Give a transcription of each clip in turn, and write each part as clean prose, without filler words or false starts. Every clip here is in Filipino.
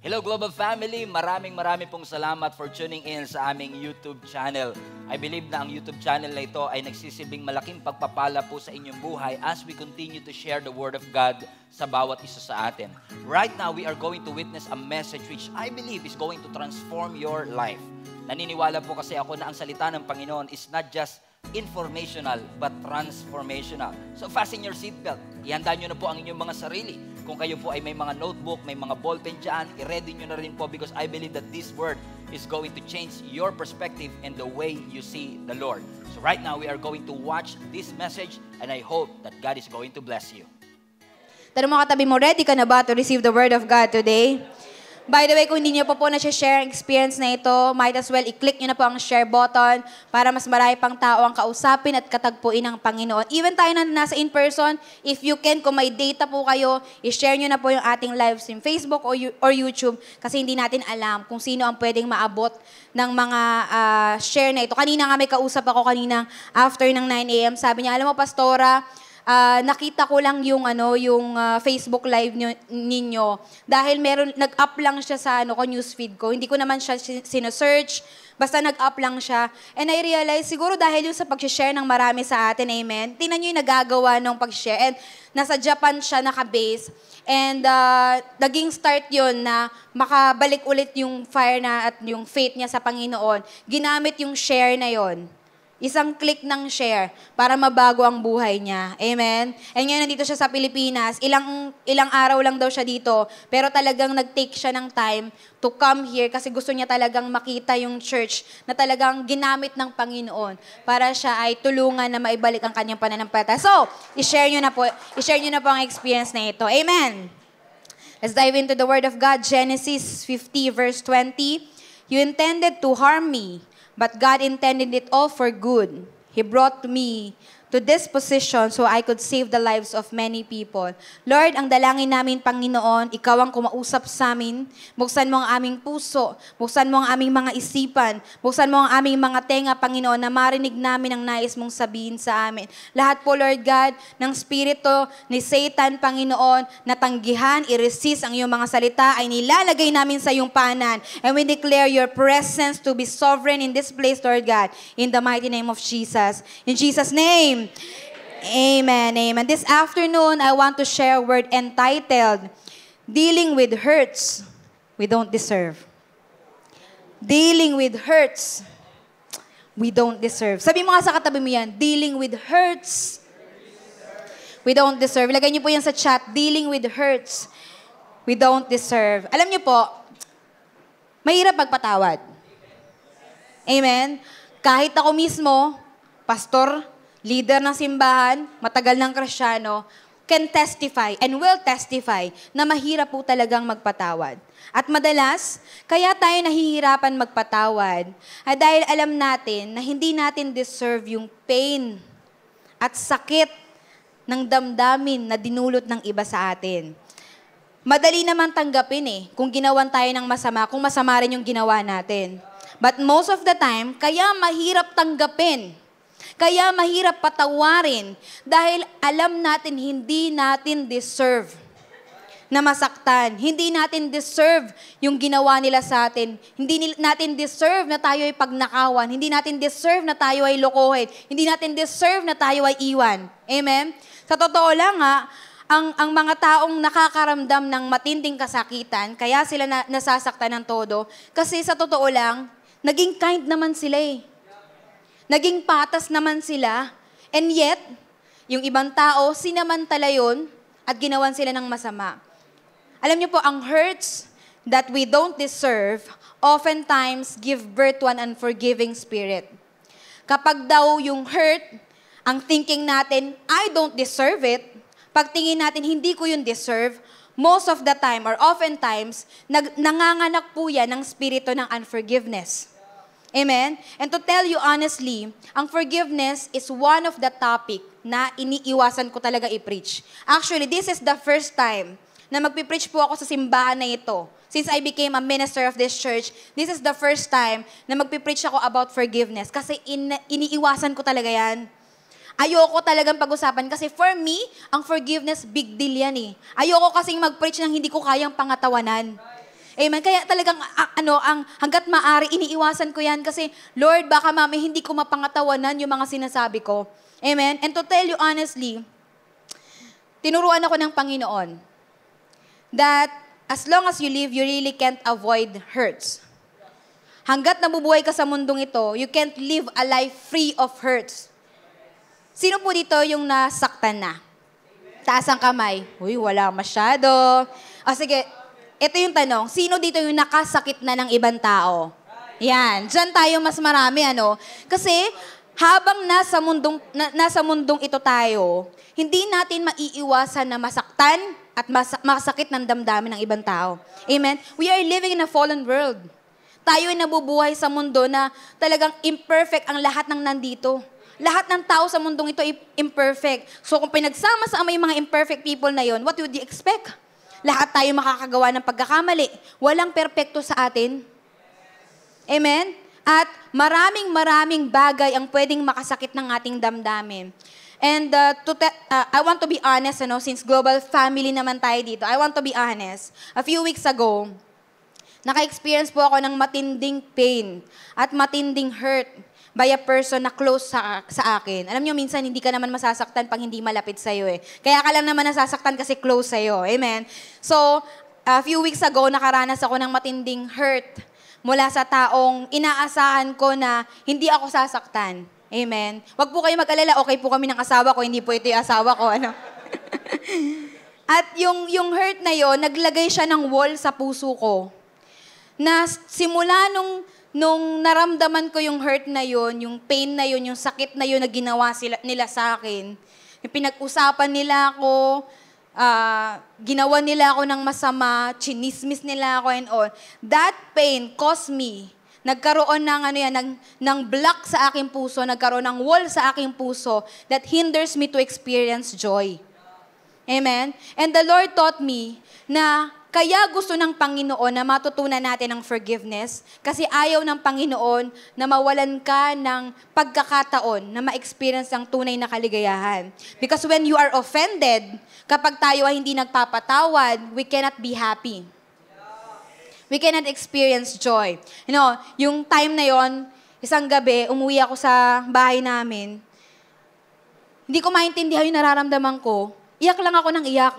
Hello Global Family, maraming pong salamat for tuning in sa aming YouTube channel. I believe na ang YouTube channel na ito ay nagsisilbing malaking pagpapala po sa inyong buhay as we continue to share the Word of God sa bawat isa sa atin. Right now, we are going to witness a message which I believe is going to transform your life. Naniniwala po kasi ako na ang salita ng Panginoon is not just informational but transformational. So fasten your seatbelt. Ihanda nyo na po ang inyong mga sarili. Kung kayo po ay may mga notebook, may mga ballpen dyan, i-ready nyo na rin po because I believe that this word is going to change your perspective and the way you see the Lord. So right now, we are going to watch this message and I hope that God is going to bless you. Tanong mo katabi mo, ready ka na ba to receive the Word of God today? By the way, kung hindi nyo pa po na-share ang experience na ito, might as well i-click nyo na po ang share button para mas marami pang tao ang kausapin at katagpuin ng Panginoon. Even tayo na nasa in-person, if you can, kung may data po kayo, i-share nyo na po yung ating live stream, Facebook or YouTube, kasi hindi natin alam kung sino ang pwedeng maabot ng mga share na ito. Kanina nga may kausap ako kanina after ng 9 a.m. Sabi niya, alam mo, Pastora, nakita ko lang yung Facebook live ninyo dahil nag-up lang siya sa newsfeed ko. Hindi ko naman siya sino-search, basta nag-up lang siya. And I realized siguro dahil yung sa pag-share ng marami sa atin, amen. Tingnan niyo yung nagagawa ng pag-share. And nasa Japan siya naka-base. And naging start yun na makabalik ulit yung fire na at yung faith niya sa Panginoon. Ginamit yung share na yon. Isang click ng share para mabago ang buhay niya. Amen? And ngayon nandito siya sa Pilipinas. Ilang araw lang daw siya dito. Pero talagang nag-take siya ng time to come here kasi gusto niya talagang makita yung church na talagang ginamit ng Panginoon para siya ay tulungan na maibalik ang kanyang pananampalataya. So, i-share niyo na po ang experience na ito. Amen? Let's dive into the Word of God. Genesis 50 verse 20. You intended to harm me, but God intended it all for good. He brought me to this position so I could save the lives of many people. Lord, ang dalangin namin, Panginoon, Ikaw ang kumausap sa amin. Buksan mo ang aming puso. Buksan mo ang aming mga isipan. Buksan mo ang aming mga tenga, Panginoon, na marinig namin ang nais mong sabihin sa amin. Lahat po, Lord God, ng spirito ni Satan, Panginoon, na tanggihan, i-resist ang iyong mga salita, ay nilalagay namin sa iyong panan. And we declare your presence to be sovereign in this place, Lord God, in the mighty name of Jesus. In Jesus' name, amen, amen. This afternoon, I want to share a word entitled, Dealing with Hurts We Don't Deserve. Dealing with hurts we don't deserve. Sabi mo nga sa katabi mo yan, dealing with hurts we don't deserve. Ilagay niyo po yan sa chat, dealing with hurts we don't deserve. Alam niyo po, mahirap magpatawad. Amen? Kahit ako mismo, pastor, leader ng simbahan, matagal ng Kristiyano, can testify and will testify na mahirap po talagang magpatawad. At madalas, kaya tayo nahihirapan magpatawad ay dahil alam natin na hindi natin deserve yung pain at sakit ng damdamin na dinulot ng iba sa atin. Madali naman tanggapin kung ginawan tayo ng masama, kung masama rin yung ginawa natin. But most of the time, kaya mahirap tanggapin. Kaya mahirap patawarin dahil alam natin hindi natin deserve na masaktan. Hindi natin deserve yung ginawa nila sa atin. Hindi natin deserve na tayo ay pagnakawan. Hindi natin deserve na tayo ay lokohin. Hindi natin deserve na tayo ay iwan. Amen? Sa totoo lang ang mga taong nakakaramdam ng matinding kasakitan, kaya sila nasasaktan ng todo, kasi sa totoo lang, naging kind naman sila Naging patas naman sila. And yet, yung ibang tao, sinamantala yun at ginawan sila ng masama. Alam niyo po, ang hurts that we don't deserve oftentimes give birth to an unforgiving spirit. Kapag daw yung hurt, ang thinking natin, I don't deserve it, pag tingin natin, hindi ko yun deserve, most of the time or oftentimes, nanganganak po yan ng spirito ng unforgiveness. Amen? And to tell you honestly, ang forgiveness is one of the topic na iniiwasan ko talaga i-preach. Actually, this is the first time na magpipreach po ako sa simbahan na ito. Since I became a minister of this church, this is the first time na magpipreach ako about forgiveness. Kasi iniiwasan ko talaga yan. Ayoko talagang pag-usapan kasi for me, ang forgiveness, big deal yan Ayoko kasing mag-preach nang hindi ko kayang pangatawanan. Amen. Kaya talagang hangga't maaari iniiwasan ko 'yan kasi Lord, baka mami hindi ko mapangatawanan yung mga sinasabi ko. Amen. And to tell you honestly, tinuruan ako ng Panginoon that as long as you live, you really can't avoid hurts. Hangga't nabubuhay ka sa mundong ito, you can't live a life free of hurts. Sino po dito yung nasaktan na? Taas ang kamay. Uy, wala masyado. Sige, ito yung tanong. Sino dito yung nakasakit na ng ibang tao? Yan. Diyan tayo mas marami, Kasi, habang nasa mundong ito tayo, hindi natin maiiwasan na masaktan at masakit ng damdamin ng ibang tao. Amen? We are living in a fallen world. Tayo ay nabubuhay sa mundo na talagang imperfect ang lahat ng nandito. Lahat ng tao sa mundong ito ay imperfect. So kung pinagsama-sama yung mga imperfect people na yon, what would you expect? Lahat tayo makakagawa ng pagkakamali. Walang perpekto sa atin. Amen? At maraming bagay ang pwedeng makasakit ng ating damdamin. And I want to be honest, since global family naman tayo dito, I want to be honest. A few weeks ago, naka-experience po ako ng matinding pain at matinding hurt by a person na close sa akin. Alam niyo, minsan hindi ka naman masasaktan pag hindi malapit sa'yo eh. Kaya ka lang naman nasasaktan kasi close sa'yo. Amen? So, a few weeks ago, nakaranas ako ng matinding hurt mula sa taong inaasahan ko na hindi ako sasaktan. Amen? Huwag po kayo mag-alala, okay po kami ng asawa ko, hindi po ito yung asawa ko. At yung hurt na yon, naglagay siya ng wall sa puso ko. Na simula nung naramdaman ko yung hurt na yon, yung pain na yon, yung sakit na yon na ginawa nila sa akin, yung pinag-usapan nila ako, ginawa nila ako ng masama, chinismis nila ako and all, that pain caused me, nagkaroon ng block sa aking puso, nagkaroon ng wall sa aking puso that hinders me to experience joy. Amen? And the Lord taught me na kaya gusto ng Panginoon na matutunan natin ang forgiveness kasi ayaw ng Panginoon na mawalan ka ng pagkakataon na ma-experience ang tunay na kaligayahan. Because when you are offended, kapag tayo ay hindi nagpapatawad, we cannot be happy. We cannot experience joy. Yung time na yon, isang gabi, umuwi ako sa bahay namin. Hindi ko maintindihan yung nararamdaman ko. Iyak lang ako ng iyak.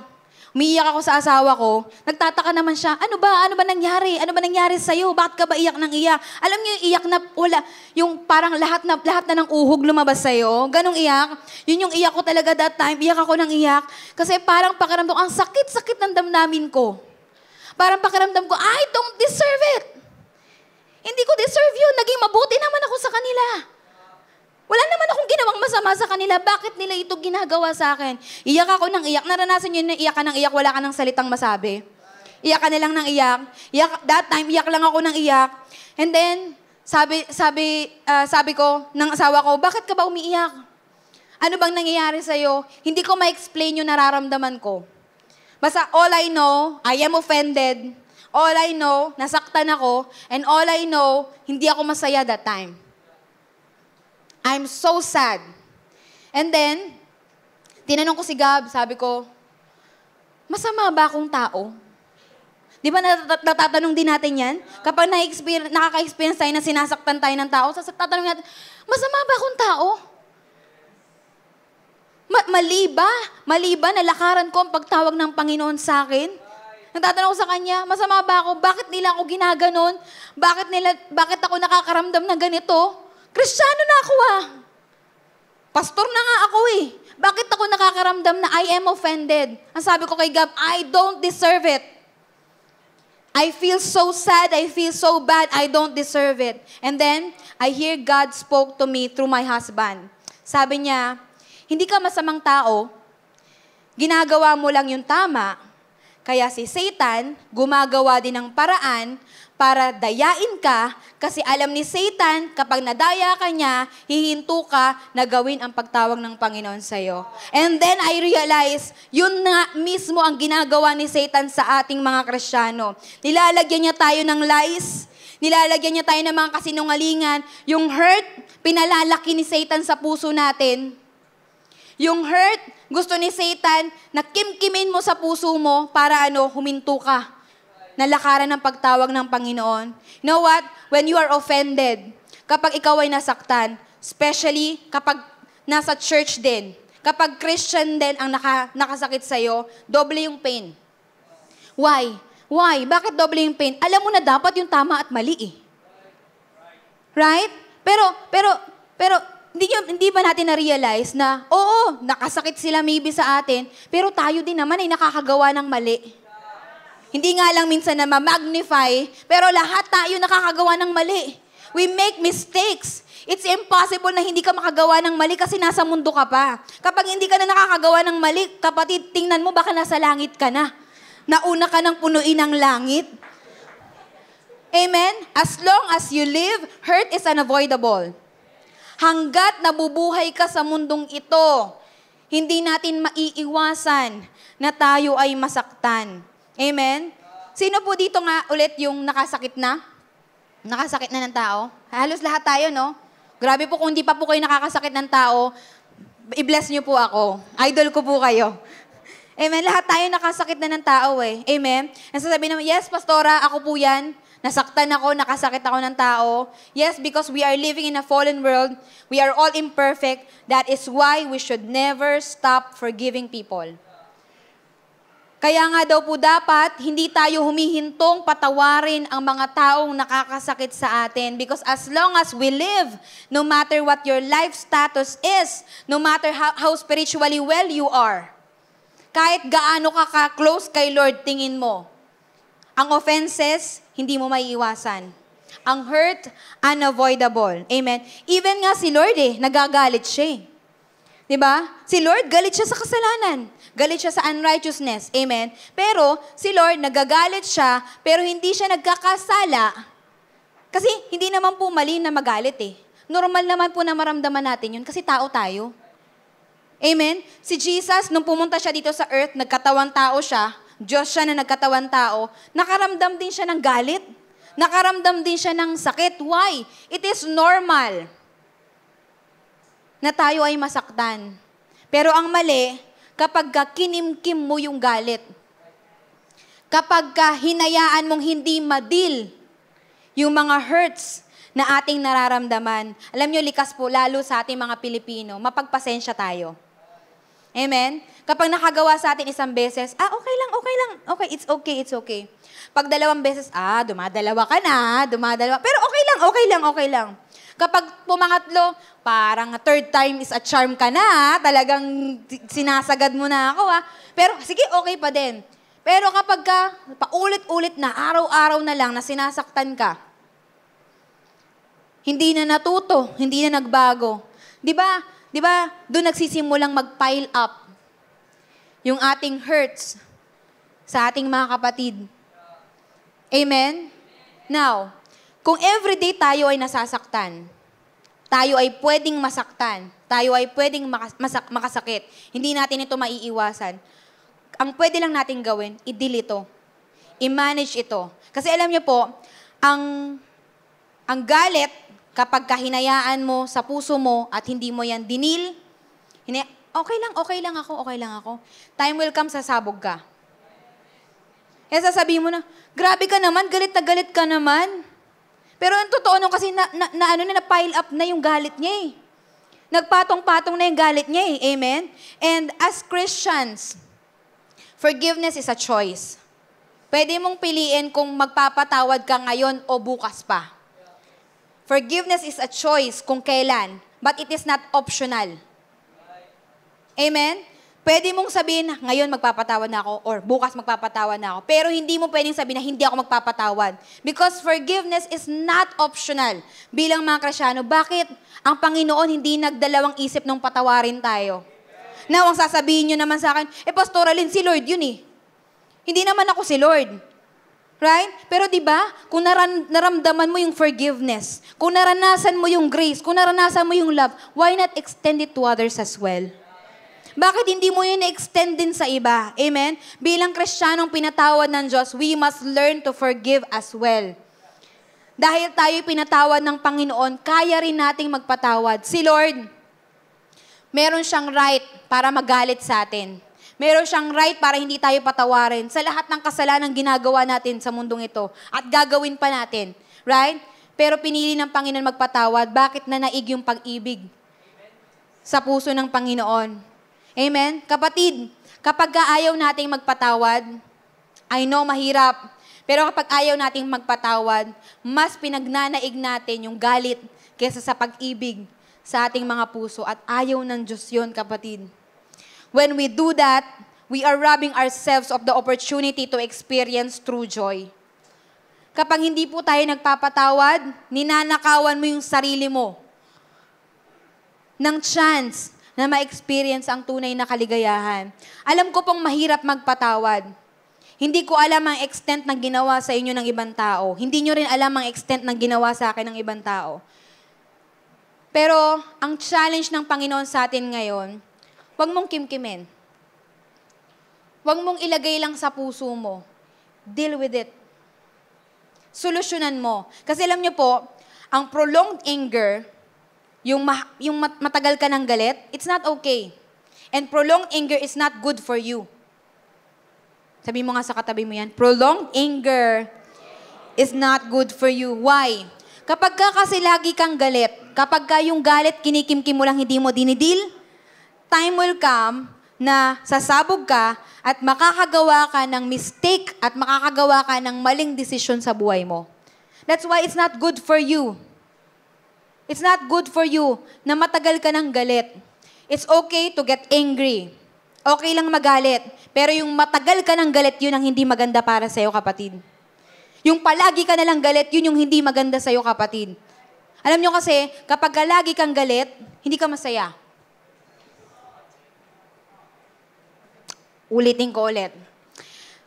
Umiiyak ako sa asawa ko. Nagtataka naman siya, ano ba nangyari? Ano ba nangyari sa'yo? Bakit ka ba iyak ng iyak? Alam niyo yung iyak na wala, yung parang lahat na ng uhog lumabas sa'yo. Ganong iyak. Yun yung iyak ko talaga that time. Iyak ako ng iyak. Kasi parang pakiramdam, ang sakit-sakit ng damdamin ko. Parang pakiramdam ko, I don't deserve it. Hindi ko deserve yun. Naging mabuti naman ako sa kanila. Wala naman akong ginawang masama sa kanila. Bakit nila ito ginagawa sa akin? Iyak ako ng iyak. Naranasan nyo na iyak ka ng iyak, wala ka ng salitang masabi. Iyak ka nilang ng iyak. That time, iyak lang ako ng iyak. And then, sabi ko ng asawa ko, bakit ka ba umiiyak? Ano bang nangyayari sa'yo? Hindi ko ma-explain yung nararamdaman ko. Basta all I know, I am offended. All I know, nasaktan ako. And all I know, hindi ako masaya that time. I'm so sad. And then, tinanong ko si Gab, sabi ko, masama ba akong tao? Di ba natatanong din natin yan? Kapag nakaka-experience tayo na sinasaktan tayo ng tao, tatanong natin, masama ba akong tao? Mali ba na lakaran ko ang pagtawag ng Panginoon sa akin? Nagtatanong ko sa kanya, masama ba ako? Bakit nila ako ginaganon? Bakit ako nakakaramdam ng ganito? Kristiyano na ako Pastor na nga ako Bakit ako nakakaramdam na I am offended? Ang sabi ko kay Gab, I don't deserve it. I feel so sad, I feel so bad, I don't deserve it. And then, I hear God spoke to me through my husband. Sabi niya, hindi ka masamang tao, ginagawa mo lang yung tama, kaya si Satan gumagawa din ng paraan para dayain ka kasi alam ni Satan, kapag nadaya ka niya, hihinto ka na gawin ang pagtawag ng Panginoon sa'yo. And then I realize, yun na mismo ang ginagawa ni Satan sa ating mga Kristiyano. Nilalagyan niya tayo ng lies, nilalagyan niya tayo ng mga kasinungalingan. Yung hurt, pinalalaki ni Satan sa puso natin. Yung hurt, gusto ni Satan na kimkimin mo sa puso mo para huminto ka. na lakaran ng pagtawag ng Panginoon. You know what? When you are offended, kapag ikaw ay nasaktan, especially kapag nasa church din, kapag Christian din ang nakasakit sa'yo, doble yung pain. Why? Why? Bakit doble yung pain? Alam mo na dapat yung tama at mali eh. Right? Pero, hindi ba natin na-realize na, oo, nakasakit sila maybe sa atin, pero tayo din naman ay nakakagawa ng mali. Hindi nga lang minsan na ma-magnify, pero lahat tayo nakakagawa ng mali. We make mistakes. It's impossible na hindi ka makagawa ng mali kasi nasa mundo ka pa. Kapag hindi ka na nakakagawa ng mali, kapatid, tingnan mo, baka nasa langit ka na. Nauna ka ng punuin ng langit. Amen? As long as you live, hurt is unavoidable. Hanggat nabubuhay ka sa mundong ito, hindi natin maiiwasan na tayo ay masaktan. Amen? Sino po dito nga ulit yung nakasakit na? Nakasakit na ng tao? Halos lahat tayo, no? Grabe po kung hindi pa po kayo nakakasakit ng tao, i-bless niyo po ako. Idol ko po kayo. Amen? Lahat tayo nakasakit na ng tao eh. Amen? Nasasabihin naman, yes, pastora, ako po yan. Nasaktan ako, nakasakit ako ng tao. Yes, because we are living in a fallen world. We are all imperfect. That is why we should never stop forgiving people. Kaya nga daw po dapat, hindi tayo humihintong patawarin ang mga taong nakakasakit sa atin. Because as long as we live, no matter what your life status is, no matter how spiritually well you are, kahit gaano ka ka-close kay Lord, tingin mo, ang offenses, hindi mo maiiwasan. Ang hurt, unavoidable. Amen? Even nga si Lord nagagalit siya. Diba? Si Lord, galit siya sa kasalanan. Galit siya sa unrighteousness. Amen? Pero, si Lord, nagagalit siya, pero hindi siya nagkakasala. Kasi, hindi naman po mali na magalit eh. Normal naman po na maramdaman natin yun, kasi tao tayo. Amen? Si Jesus, nung pumunta siya dito sa earth, nagkatawan tao siya, Diyos siya na nagkatawan tao, nakaramdam din siya ng galit. Nakaramdam din siya ng sakit. Why? It is normal na tayo ay masaktan. Pero ang mali, kapag kinimkim mo yung galit, kapag hinayaan mong hindi madil yung mga hurts na ating nararamdaman, alam nyo, likas po, lalo sa ating mga Pilipino, mapagpasensya tayo. Amen? Kapag nakagawa sa atin isang beses, okay lang. Okay, it's okay. Pag 2 beses, dumadalawa ka na, pero okay lang. Kapag pumangatlo, parang 3rd time is a charm ka na, talagang sinasagad mo na ako Pero sige, okay pa din. Pero kapag paulit-ulit na, araw-araw na lang na sinasaktan ka, hindi na natuto, hindi na nagbago. Di ba, doon nagsisimulang mag-pile up yung ating hurts sa ating mga kapatid. Amen? Now, kung everyday tayo ay nasasaktan, tayo ay pwedeng masaktan, tayo ay pwedeng makasakit, hindi natin ito maiiwasan. Ang pwede lang natin gawin, i-deal ito. I-manage ito. Kasi alam niyo po, ang galit, kapag kahinayaan mo sa puso mo at hindi mo yan dinil, okay lang ako. Time will come, sasabog ka. Kaya sasabihin mo na, grabe ka naman, galit na galit ka naman. Pero ang totoo nung kasi na-pile up na yung galit niya Nagpatong-patong na yung galit niya Amen? And as Christians, forgiveness is a choice. Pwede mong piliin kung magpapatawad ka ngayon o bukas pa. Forgiveness is a choice kung kailan, but it is not optional. Amen? Pwede mong sabihin, ngayon magpapatawad na ako, or bukas magpapatawad na ako. Pero hindi mo pwedeng sabihin na hindi ako magpapatawad. Because forgiveness is not optional. Bilang mga Kristyano, bakit ang Panginoon hindi nagdalawang isip nung patawarin tayo? Now, ang sasabihin nyo naman sa akin, Pastor Alin, si Lord yun Hindi naman ako si Lord. Right? Pero di ba, kung naramdaman mo yung forgiveness, kung naranasan mo yung grace, kung naranasan mo yung love, why not extend it to others as well? Bakit hindi mo yun extend din sa iba? Amen? Bilang Kristiyanong pinatawad ng Diyos, we must learn to forgive as well. Dahil tayo pinatawad ng Panginoon, kaya rin nating magpatawad. Si Lord, meron siyang right para magalit sa atin. Meron siyang right para hindi tayo patawarin sa lahat ng kasalanan ginagawa natin sa mundong ito. At gagawin pa natin. Right? Pero pinili ng Panginoon magpatawad. Bakit nanaig yung pag-ibig sa puso ng Panginoon? Amen? Kapatid, kapag ayaw nating magpatawad, I know mahirap, pero kapag ayaw nating magpatawad, mas pinagnanaig natin yung galit kaysa sa pag-ibig sa ating mga puso. At ayaw ng Diyos yun, kapatid. When we do that, we are robbing ourselves of the opportunity to experience true joy. Kapag hindi po tayo nagpapatawad, ninanakawan mo yung sarili mo ng chance na ma-experience ang tunay na kaligayahan. Alam ko pong mahirap magpatawad. Hindi ko alam ang extent ng ginawa sa inyo ng ibang tao. Hindi nyo rin alam ang extent ng ginawa sa akin ng ibang tao. Pero ang challenge ng Panginoon sa atin ngayon, huwag mong kimkimin. Huwag mong ilagay lang sa puso mo. Deal with it. Solusyonan mo. Kasi alam nyo po, ang prolonged anger, yung matagal ka ng galit, it's not okay. And prolonged anger is not good for you. Sabi mo nga sa katabi mo yan, prolonged anger is not good for you. Why? Kapag ka kasi lagi kang galit, kapag ka yung galit kinikimkim mo lang hindi mo dinidil, time will come na sasabog ka at makakagawa ka ng mistake at makakagawa ka ng maling desisyon sa buhay mo. That's why it's not good for you. It's not good for you na matagal ka ng galit. It's okay to get angry. Okay lang magalit. Pero yung matagal ka ng galit, yun ang hindi maganda para sa'yo, kapatid. Yung palagi ka nalang galit, yun yung hindi maganda sa'yo, kapatid. Alam nyo kasi, kapag lagi kang galit, hindi ka masaya. Ulitin ko ulit.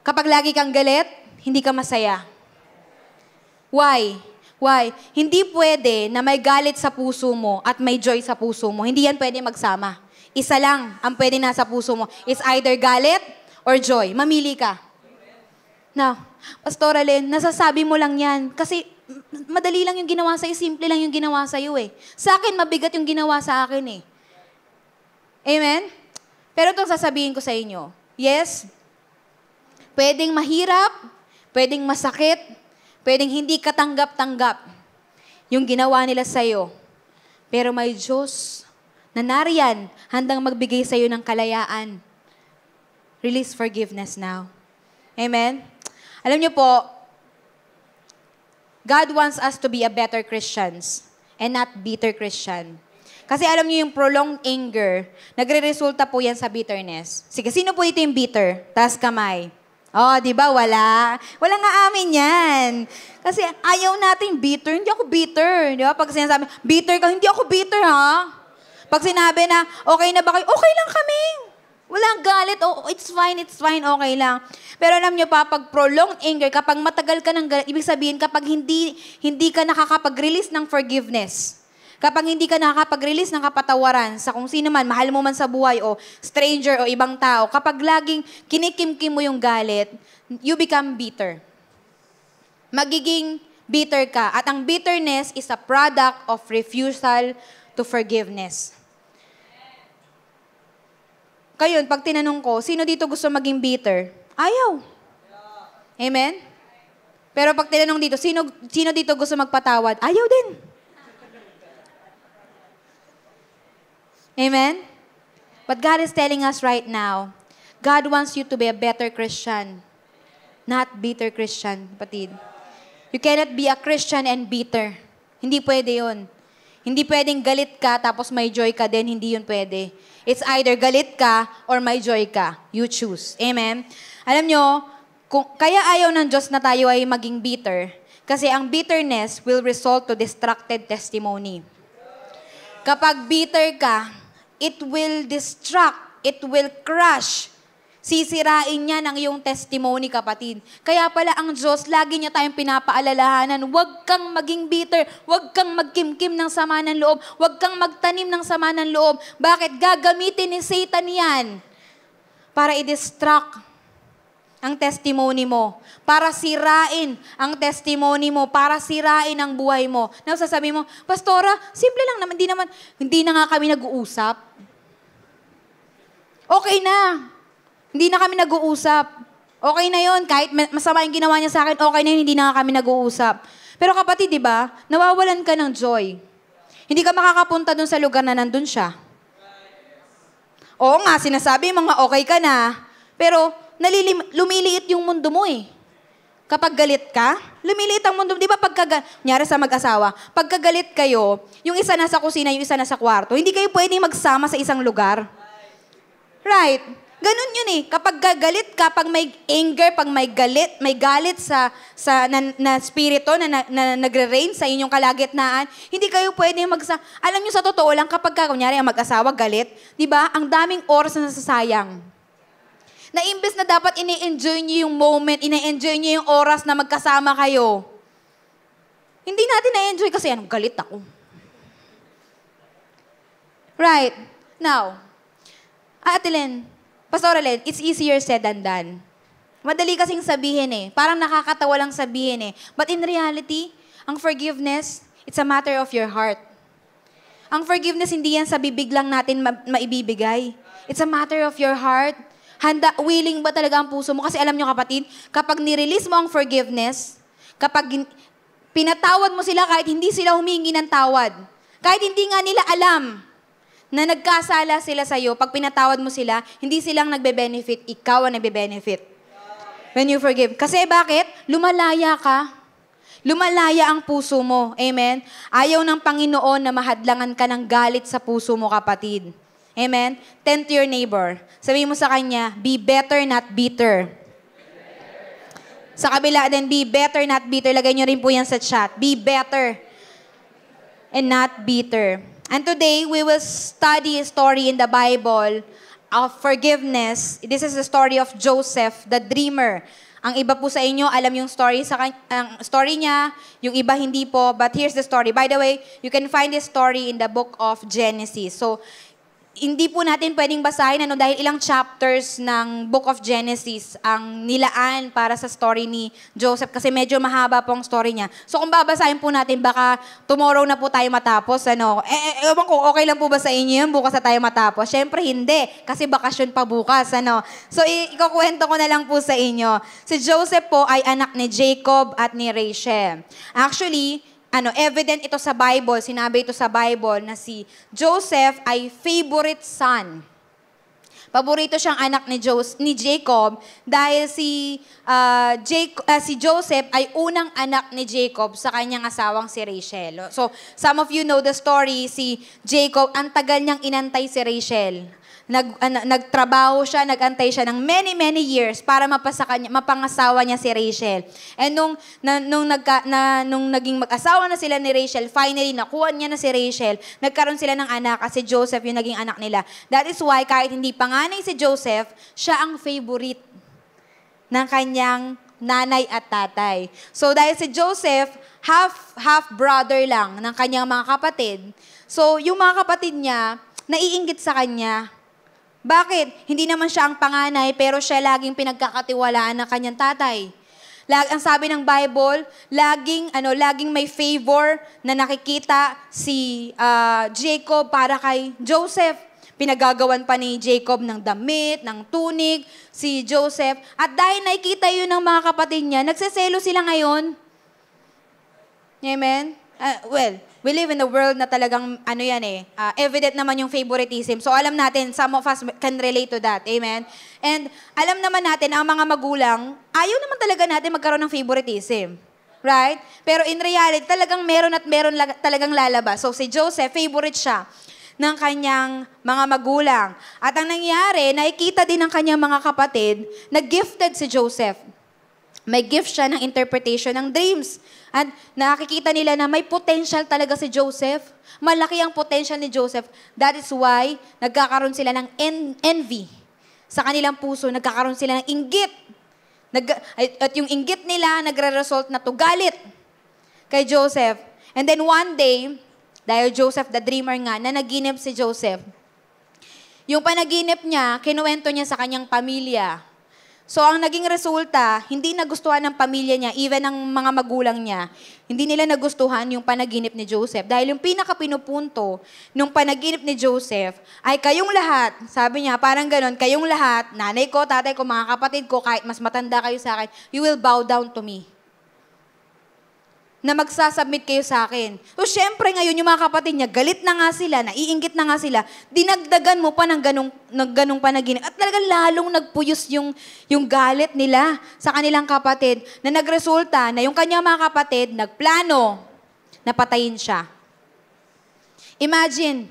Kapag lagi kang galit, hindi ka masaya. Why? Why? Hindi pwede na may galit sa puso mo at may joy sa puso mo. Hindi yan pwede magsama. Isa lang ang pwede nasa puso mo. It's either galit or joy. Mamili ka. Now, Pastora Len, nasasabi mo lang yan. Kasi madali lang yung ginawa sa'yo, simple lang yung ginawa sa'yo eh. Sa akin, mabigat yung ginawa sa akin eh. Amen? Pero itong sasabihin ko sa inyo, yes, pwedeng mahirap, pwedeng masakit, pwedeng hindi katanggap-tanggap yung ginawa nila sa'yo. Pero may Diyos na nariyan, handang magbigay sa'yo ng kalayaan. Release forgiveness now. Amen? Alam niyo po, God wants us to be a better Christians and not bitter Christian. Kasi alam niyo yung prolonged anger, nagre-resulta po yan sa bitterness. Sige, sino po ito yung bitter? Taas kamay. Oh, di ba? Wala. Wala nga amin yan. Kasi ayaw natin bitter. Hindi ako bitter. Di ba? Pag sinasabi, bitter ka, hindi ako bitter, ha? Pag sinabi na, okay na ba kayo? Okay lang kami. Walang galit. Oh, it's fine, okay lang. Pero alam nyo pa, pag prolonged anger, kapag matagal ka ng galit, ibig sabihin, kapag hindi ka nakakapag-release ng forgiveness, kapag hindi ka nakakapag-release ng kapatawaran sa kung sino man, mahal mo man sa buhay o stranger o ibang tao, kapag laging kinikimkim mo yung galit, you become bitter. Magiging bitter ka. At ang bitterness is a product of refusal to forgiveness. Kayon, pag tinanong ko, sino dito gusto maging bitter? Ayaw. Amen? Pero pag tinanong dito, sino dito gusto magpatawad? Ayaw din. Amen? But God is telling us right now, God wants you to be a better Christian, not bitter Christian, kapatid. You cannot be a Christian and bitter. Hindi pwede yun. Hindi pwedeng galit ka tapos may joy ka din. Hindi yun pwede. It's either galit ka or may joy ka. You choose. Amen? Alam nyo, kaya ayaw ng Diyos na tayo ay maging bitter kasi ang bitterness will result to distracted testimony. Kapag bitter ka, it will distract, it will crush. Sisirain niya ng iyong testimony, kapatid. Kaya pala ang Diyos, lagi niya tayong pinapaalalahanan, huwag kang maging bitter, huwag kang magkimkim ng sama ng loob, huwag kang magtanim ng sama ng loob. Bakit? Gagamitin ni Satan yan para i-distract ang testimony mo, para sirain ang testimony mo, para sirain ang buhay mo. Sasabihin mo, Pastora, simple lang naman, hindi na nga kami nag-uusap. Okay na. Hindi na kami nag-uusap. Okay na yon, kahit masama yung ginawa niya sa akin, okay na yun, hindi na kami nag-uusap. Pero kapatid, di ba, nawawalan ka ng joy. Hindi ka makakapunta dun sa lugar na nandun siya. Oo nga, sinasabi mga okay ka na, pero lumiliit yung mundo mo eh. Kapag galit ka, lumiliit ang mundo. Di ba nyari sa mag-asawa, pagkagalit kayo, yung isa nasa kusina, yung isa nasa kwarto, hindi kayo pwedeng magsama sa isang lugar. Right? Ganun yun eh. Kapag galit ka, pag may anger, pag may galit na spirito na nagre-reign sa inyong kalagitnaan, hindi kayo pwedeng magsama. Alam nyo, sa totoo lang, kapag kunyari ang mag-asawa galit, di ba, ang daming oras na nasasayang. Na imbes na dapat ini-enjoy niyo yung moment, ini-enjoy niyo yung oras na magkasama kayo. Hindi natin na-enjoy kasi galit ako. Right. Now, Ate Len, Pastor Len, it's easier said than done. Madali kasing sabihin eh. Parang nakakatawa lang sabihin eh. But in reality, ang forgiveness, it's a matter of your heart. Ang forgiveness, hindi yan sa bibig lang natin maibibigay. It's a matter of your heart. Willing ba talaga ang puso mo? Kasi alam nyo kapatid, kapag nirelease mo ang forgiveness, kapag pinatawad mo sila kahit hindi sila humingi ng tawad, kahit hindi nga nila alam na nagkasala sila sa'yo, pag pinatawad mo sila, hindi silang nagbe-benefit, ikaw ang nagbe-benefit. When you forgive. Kasi bakit? Lumalaya ka. Lumalaya ang puso mo. Amen? Ayaw ng Panginoon na mahadlangan ka ng galit sa puso mo, kapatid. Amen? Tend to your neighbor. Sabihin mo sa kanya, be better, not bitter. Sa kabila din, be better, not bitter. Lagay nyo rin po yan sa chat. Be better and not bitter. And today, we will study a story in the Bible of forgiveness. This is the story of Joseph, the dreamer. Ang iba po sa inyo, alam yung story niya, yung iba hindi po, but here's the story. By the way, you can find this story in the book of Genesis. So, hindi po natin pwedeng basahin dahil ilang chapters ng Book of Genesis ang nilaan para sa story ni Joseph kasi medyo mahaba po ang story niya. So kung babasahin po natin, baka tomorrow na po tayo matapos. Ewan ko, okay lang po ba sa inyo yun? Bukas na tayo matapos? Siyempre hindi, kasi bakasyon pa bukas. So ikukwento ko na lang po sa inyo. Si Joseph po ay anak ni Jacob at ni Rachel. Actually, evident ito sa Bible, sinabi ito sa Bible na si Joseph ay favorite son. Paborito siyang anak ni Jacob dahil si Joseph ay unang anak ni Jacob sa kanyang asawang si Rachel. So, some of you know the story, si Jacob, ang tagal niyang inantay si Rachel. Nagtrabaho siya, nagantay siya ng many years para mapangasawa niya si Rachel. And nung naging mag-asawa na sila ni Rachel, finally nakuha niya na si Rachel, nagkaroon sila ng anak kasi Joseph yung naging anak nila. That is why kahit hindi panganay si Joseph, siya ang favorite ng kanyang nanay at tatay. So dahil si Joseph, half brother lang ng kanyang mga kapatid, so yung mga kapatid niya, naiinggit sa kanya. Bakit? Hindi naman siya ang panganay, pero siya laging pinagkakatiwalaan ng kanyang tatay. Ang sabi ng Bible, laging may favor na nakikita si Jacob para kay Joseph. Pinagagawan pa ni Jacob ng damit, ng tunig, si Joseph. At dahil nakikita yun ng mga kapatid niya, nagseselo sila ngayon. Amen? We live in a world na talagang, evident naman yung favoritism. So alam natin, some of us can relate to that. Amen? And alam naman natin, ang mga magulang, ayaw naman talaga natin magkaroon ng favoritism. Right? Pero in reality, talagang meron talagang lalabas. So si Joseph, favorite siya ng kanyang mga magulang. At ang nangyari, nakikita din ng kanyang mga kapatid na gifted si Joseph. May gift siya ng interpretation ng dreams. At nakikita nila na may potential talaga si Joseph. Malaki ang potential ni Joseph. That is why nagkakaroon sila ng envy. Sa kanilang puso, nagkakaroon sila ng inggit. At yung inggit nila, nagre-result na to galit kay Joseph. And then one day, dahil Joseph the dreamer nga, na naginip si Joseph. Yung panaginip niya, kinuwento niya sa kanyang pamilya. So, ang naging resulta, hindi nagustuhan ng pamilya niya, even ng mga magulang niya, hindi nila nagustuhan yung panaginip ni Joseph. Dahil yung pinaka-pinupunto nung panaginip ni Joseph ay kayong lahat, sabi niya, parang ganon, kayong lahat, nanay ko, tatay ko, mga kapatid ko, kahit mas matanda kayo sa akin, you will bow down to me. Na magsasubmit kayo sa akin. So, syempre ngayon, yung mga kapatid niya, galit na nga sila, naiinggit na nga sila, dinagdagan mo pa ng ganong panaginip. At talagang lalong nagpuyos yung galit nila sa kanilang kapatid na nagresulta na yung kanyang mga kapatid nagplano na patayin siya. Imagine,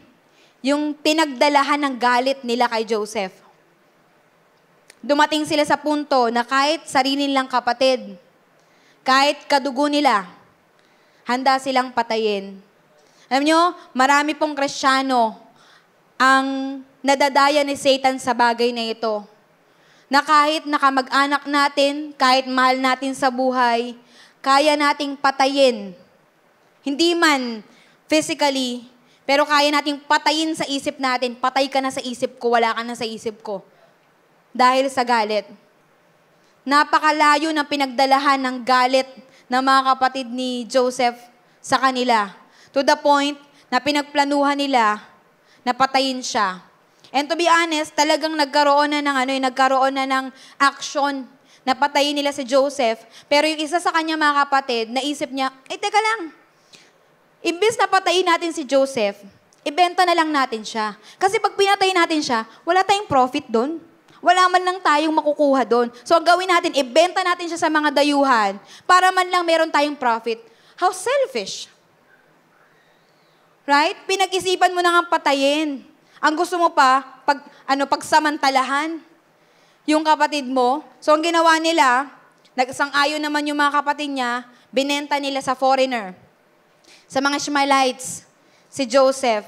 yung pinagdalahan ng galit nila kay Joseph. Dumating sila sa punto na kahit sarili nilang kapatid, kahit kadugo nila, handa silang patayin. Alam nyo, marami pong Kristiyano ang nadadaya ni Satan sa bagay na ito. Na kahit nakamag-anak natin, kahit mahal natin sa buhay, kaya nating patayin. Hindi man physically, pero kaya nating patayin sa isip natin. Patay ka na sa isip ko, wala ka na sa isip ko. Dahil sa galit. Napakalayo ng pinagdalahan ng galit ng mga kapatid ni Joseph sa kanila. To the point na pinagplanuhan nila na patayin siya. And to be honest, talagang nagkaroon na ng action na patayin nila si Joseph. Pero yung isa sa kanya mga kapatid, naisip niya, teka lang, imbis na patayin natin si Joseph, ibenta na lang natin siya. Kasi pag pinatay natin siya, wala tayong profit doon. Wala man lang tayong makukuha doon. So, ang gawin natin, ibenta natin siya sa mga dayuhan para man lang meron tayong profit. How selfish. Right? Pinag-isipan mo na nga patayin. Ang gusto mo pa, pagsamantalahan yung kapatid mo. So, ang ginawa nila, nagsang-ayon naman yung mga kapatid niya, binenta nila sa foreigner. Sa mga Ishmaelites, si Joseph.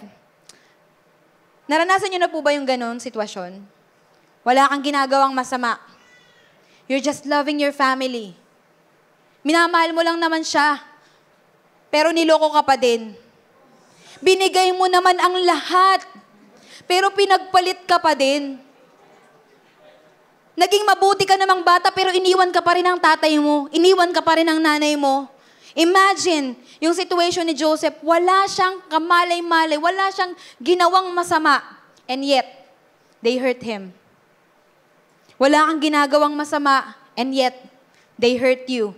Naranasan niyo na po ba yung ganon sitwasyon? Wala kang ginagawang masama. You're just loving your family. Minamahal mo lang naman siya. Pero niloko ka pa din. Binigay mo naman ang lahat. Pero pinagpalit ka pa din. Naging mabuti ka namang bata pero iniwan ka pa rin ng tatay mo. Iniwan ka pa rin ng nanay mo. Imagine, yung situation ni Joseph, wala siyang kamalay-malay, wala siyang ginawang masama. And yet, they hurt him. Wala kang ginagawang masama, and yet, they hurt you.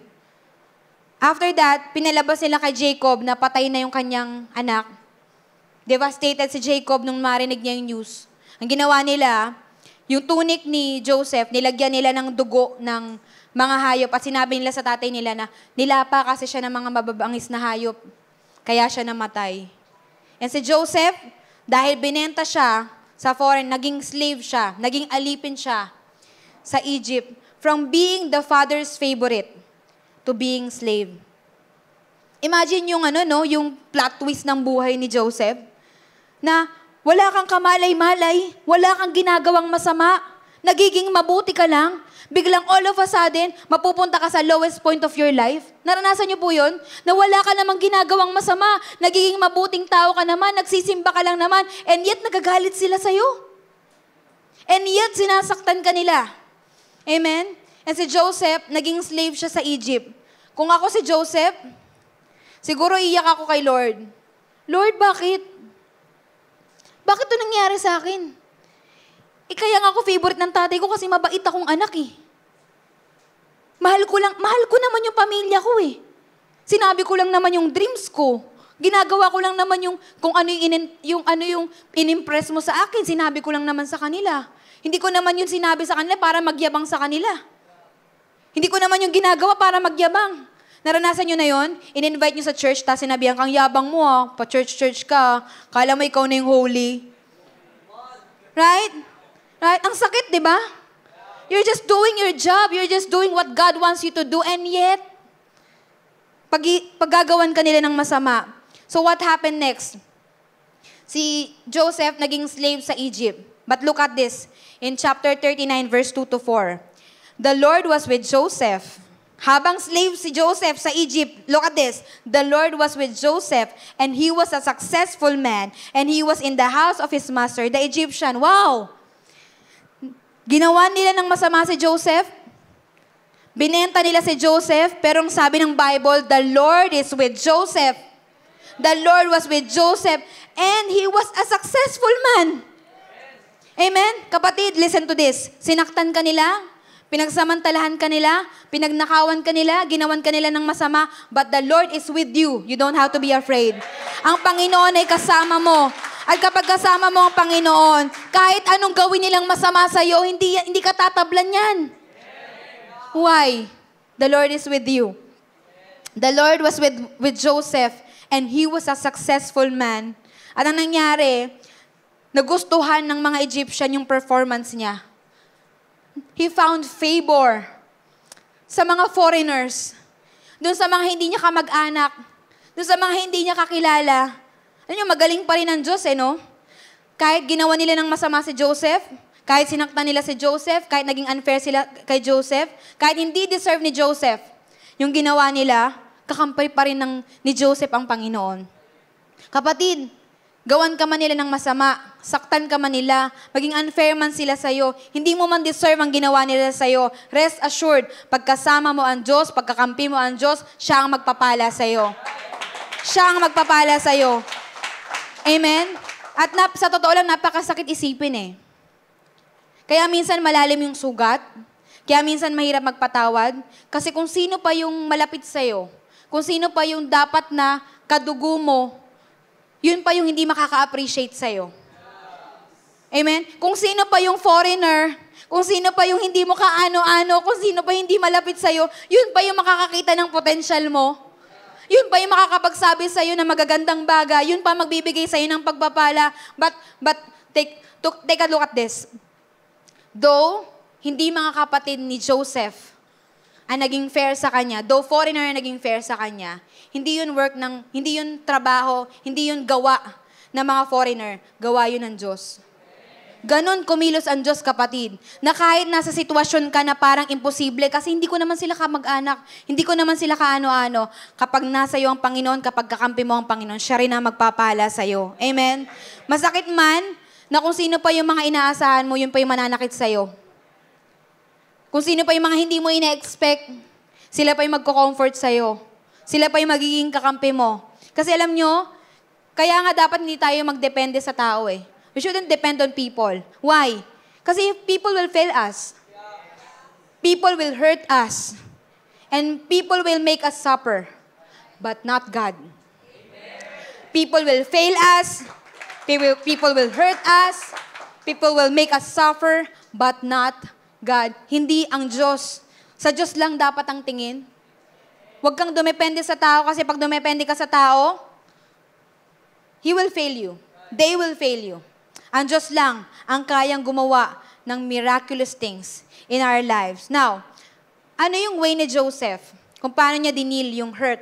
After that, pinalabas nila kay Jacob na patay na yung kanyang anak. Devastated si Jacob nung marinig niya yung news. Ang ginawa nila, yung tunic ni Joseph, nilagyan nila ng dugo ng mga hayop at sinabi nila sa tatay nila na nilapa kasi siya ng mga mababangis na hayop. Kaya siya namatay. And si Joseph, dahil binenta siya sa foreign, naging slave siya, naging alipin siya sa Egypt, from being the father's favorite to being slave. Imagine yung yung plot twist ng buhay ni Joseph, na wala kang kamalay-malay, wala kang ginagawang masama, nagiging mabuti ka lang, biglang all of a sudden, mapupunta ka sa lowest point of your life. Naranasan niyo po yun? Na wala ka namang ginagawang masama, nagiging mabuting tao ka naman, nagsisimba ka lang naman, and yet nagagalit sila sa'yo. And yet sinasaktan ka nila. Amen? And si Joseph, naging slave siya sa Egypt. Kung ako si Joseph, siguro iyak ako kay Lord. Lord, bakit? Bakit ito nangyari sa akin? Kaya nga ako favorite ng tatay ko kasi mabait akong anak eh. Mahal ko naman yung pamilya ko eh. Sinabi ko lang naman yung dreams ko. Ginagawa ko lang naman yung kung ano yung inimpress mo sa akin, sinabi ko lang naman sa kanila. Hindi ko naman yung sinabi sa kanila para magyabang sa kanila. Hindi ko naman yung ginagawa para magyabang. Naranasan nyo na yon? In-invite nyo sa church, tapos sinabihan kang yabang mo pa-church ka. Kala mo ikaw na yung holy. Right? Right? Ang sakit, di ba? You're just doing your job. You're just doing what God wants you to do. And yet, paggagawan ka nila ng masama. So what happened next? Si Joseph naging slave sa Egypt. But look at this. In chapter 39, verse 2 to 4. The Lord was with Joseph. Habang slave si Joseph sa Egypt, look at this. The Lord was with Joseph, and he was a successful man, and he was in the house of his master, the Egyptian. Wow! Ginawa nila ng masama si Joseph, Binenta nila si Joseph, pero ang sabi ng Bible, the Lord is with Joseph. The Lord was with Joseph, and he was a successful man. Amen? Kapatid, listen to this. Sinaktan ka nila, pinagsamantalahan ka nila, pinagnakawan ka nila, ginawan ka nila ng masama, but the Lord is with you. You don't have to be afraid. Ang Panginoon ay kasama mo. At kapag kasama mo ang Panginoon, kahit anong gawin nilang masama sa iyo, hindi ka tatablan yan. Why? The Lord is with you. The Lord was with Joseph, and he was a successful man. At ang nangyari, nagustuhan ng mga Egyptian yung performance niya. He found favor sa mga foreigners, doon sa mga hindi niya kamag-anak, doon sa mga hindi niya kakilala. Alam niyo, magaling pa rin ang Diyos, no? Kahit ginawa nila ng masama si Joseph, kahit sinaktan nila si Joseph, kahit naging unfair sila kay Joseph, kahit hindi deserve ni Joseph, yung ginawa nila, kakampay pa rin ni Joseph ang Panginoon. Kapatid, gawan ka man nila ng masama, saktan ka man nila, maging unfair man sila sa'yo, hindi mo man deserve ang ginawa nila sa'yo, rest assured, pagkasama mo ang Diyos, pagkakampi mo ang Diyos, siya ang magpapala sa'yo. Siya ang magpapala sa'yo. Amen? At sa totoo lang, napakasakit isipin eh. Kaya minsan malalim yung sugat, kaya minsan mahirap magpatawad, kasi kung sino pa yung malapit sa'yo, kung sino pa yung dapat na kadugo mo, yun pa yung hindi makaka-appreciate sa'yo. Amen? Kung sino pa yung foreigner, kung sino pa yung hindi mo kaano-ano, kung sino pa hindi malapit sa'yo, yun pa yung makakakita ng potential mo. Yun pa yung makakapagsabi sa'yo ng magagandang bagay. Yun pa magbibigay sa'yo ng pagpapala. But take a look at this. Though, hindi mga kapatid ni Joseph ang naging fair sa kanya, though foreigner ang naging fair sa kanya, hindi yun trabaho, hindi yun gawa ng mga foreigner, gawa yun ng Diyos. Ganon kumilos ang Diyos, kapatid, na kahit nasa sitwasyon ka na parang imposible, kasi hindi ko naman sila kamag-anak, hindi ko naman sila kaano-ano, kapag nasa iyo ang Panginoon, kapag kakampi mo ang Panginoon, siya rin ang magpapala sa iyo. Amen? Masakit man, na kung sino pa yung mga inaasahan mo, yun pa yung mananakit sa'yo. Kung sino pa yung mga hindi mo ina-expect, sila pa yung magko-comfort sa'yo. Sila pa yung magiging kakampi mo. Kasi alam nyo, kaya nga dapat hindi tayo magdepende sa tao eh. We shouldn't depend on people. Why? Kasi people will fail us. People will hurt us. And people will make us suffer. But not God. People will fail us. People will hurt us. People will make us suffer. But not God. Hindi ang Diyos. Sa Diyos lang dapat ang tingin. Huwag kang dumepende sa tao kasi pag dumepende ka sa tao, He will fail you. They will fail you. Ang Diyos lang ang kayang gumawa ng miraculous things in our lives. Now, ano yung way ni Joseph? Kung paano niya dinil yung hurt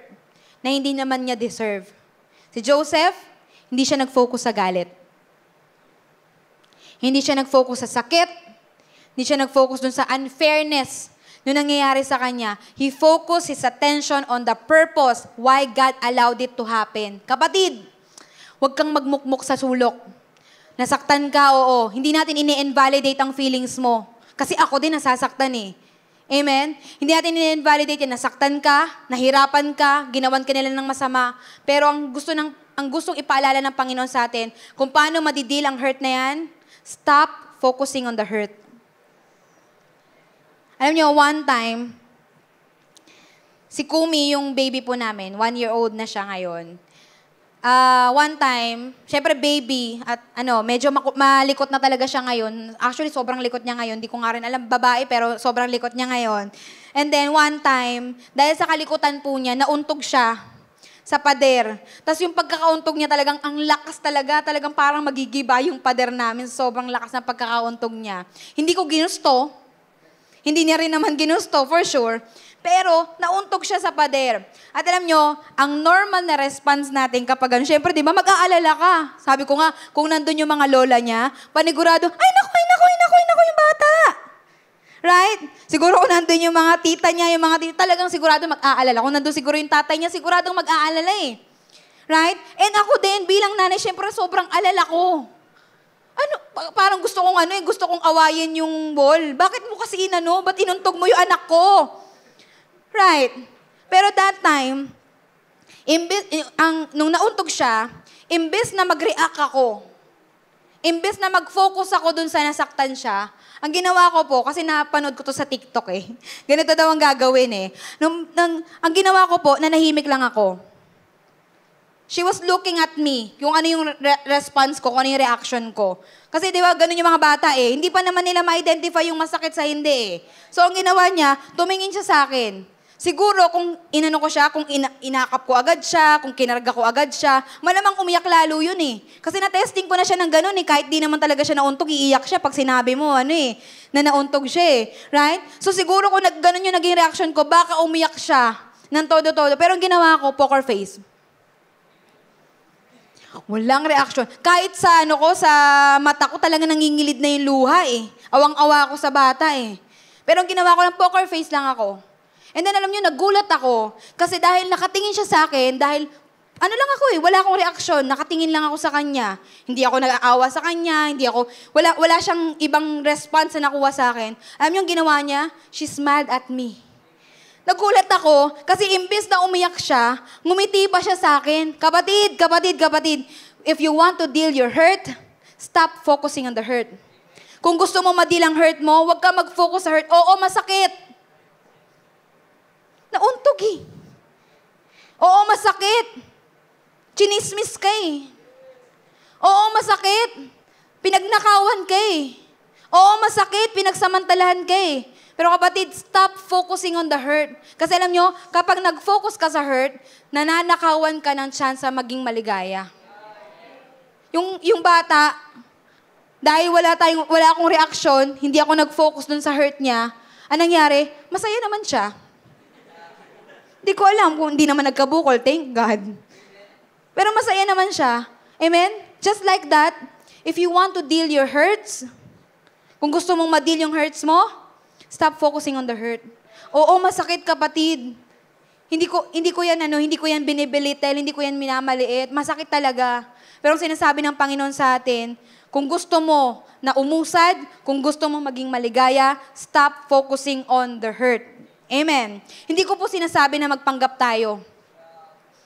na hindi naman niya deserve. Si Joseph, hindi siya nag-focus sa galit. Hindi siya nag-focus sa sakit. Hindi siya nag-focus dun sa unfairness nung nangyayari sa kanya. He focused his attention on the purpose why God allowed it to happen. Kapatid, huwag kang magmukmuk sa sulok. Nasaktan ka, oo. Hindi natin ini-invalidate ang feelings mo. Kasi ako din nasasaktan eh. Amen? Hindi natin ini-invalidate yan. Nasaktan ka, nahirapan ka, ginawan ka nila ng masama. Pero ang gustong ipaalala ng Panginoon sa atin, kung paano madidil ang hurt na yan, stop focusing on the hurt. Alam niyo, one time, si Kumi, yung baby po namin, 1-year-old na siya ngayon. One time, syempre baby, at medyo malikot na talaga siya ngayon. Actually, sobrang likot niya ngayon. Di ko nga rin alam, babae, pero sobrang likot niya ngayon. And then, one time, dahil sa kalikutan po niya, nauntog siya sa pader. Tapos yung pagkakauntog niya talagang, ang lakas talagang parang magigiba yung pader namin. Sobrang lakas ng pagkakauntog niya. Hindi ko ginusto. Hindi niya rin naman ginusto, for sure. Pero, nauntog siya sa pader. At alam nyo, ang normal na response natin kapag ano, syempre, di ba, mag-aalala ka. Sabi ko nga, kung nandun yung mga lola niya, panigurado, ay, naku yung bata. Right? Siguro kung nandun yung mga tita niya, talagang sigurado mag-aalala. Kung nandun siguro yung tatay niya, siguradong mag-aalala eh. Right? And ako din, bilang nanay, syempre, sobrang alala ko. Parang gusto kong awayin yung ball. Bakit mo kasi ba't inuntog mo yung anak ko? Right. Pero that time, nung nauntog siya, imbes na mag-react ako, imbes na mag-focus ako dun sa nasaktan siya, ang ginawa ko po, kasi napanood ko to sa TikTok eh, ganito daw ang gagawin eh. Ang ginawa ko po, nanahimik lang ako. She was looking at me, yung ano yung response ko, kung ano yung reaction ko. Kasi di ba, ganun yung mga bata eh. Hindi pa naman nila ma-identify yung masakit sa hindi eh. So, ang ginawa niya, tumingin siya sa akin. Siguro, kung inano ko siya, kung inakap ko agad siya, kung kinarga ko agad siya, malamang umiyak lalo yun eh. Kasi na-testing ko na siya ng ganun eh, kahit di naman talaga siya nauntog, iiyak siya pag sinabi mo, ano eh, na nauntog siya eh. Right? So, siguro kung ganun yung naging reaction ko, baka umiyak siya ng todo-todo. Pero ang ginawa ko, poker face. Walang reaction. Kahit sa sa mata ko talaga nangingilid na yung luha eh. Awang-awa ako sa bata eh. Pero ang ginawa ko ng poker face lang ako. And then alam niyo, nagulat ako. Kasi dahil nakatingin siya sa akin, dahil ano lang ako eh, wala akong reaksyon. Nakatingin lang ako sa kanya. Hindi ako nag-aawa sa kanya, wala siyang ibang response na nakuha sa akin. Alam niyo yung ginawa niya? She smiled at me. Nagulat ako kasi imbes na umiyak siya, ngumiti pa siya sa akin. Kapatid, if you want to deal your hurt, stop focusing on the hurt. Kung gusto mo ma-deal ang hurt mo, huwag ka mag-focus sa hurt. Oo, masakit. Nauntog eh. Oo, masakit. Chinismis ka eh. Oo, masakit. Pinagnakawan ka eh. Oo, masakit. Pinagsamantalahan ka eh. Pero kapatid, stop focusing on the hurt. Kasi alam nyo, kapag nag-focus ka sa hurt, nananakawan ka ng chance maging maligaya. Yung bata, dahil wala akong reaksyon, hindi ako nag-focus dun sa hurt niya, anong nangyari? Masaya naman siya. Hindi ko alam kung hindi naman nagkabukol, thank God. Pero masaya naman siya. Amen? Just like that, if you want to deal your hurts, kung gusto mong ma-deal yung hurts mo, stop focusing on the hurt. Oo, masakit kapatid. Hindi ko yan binibilitel, hindi ko yan minamaliit. Masakit talaga. Pero ang sinasabi ng Panginoon sa atin, kung gusto mo na umusad, kung gusto mo maging maligaya, stop focusing on the hurt. Amen. Hindi ko po sinasabi na magpanggap tayo.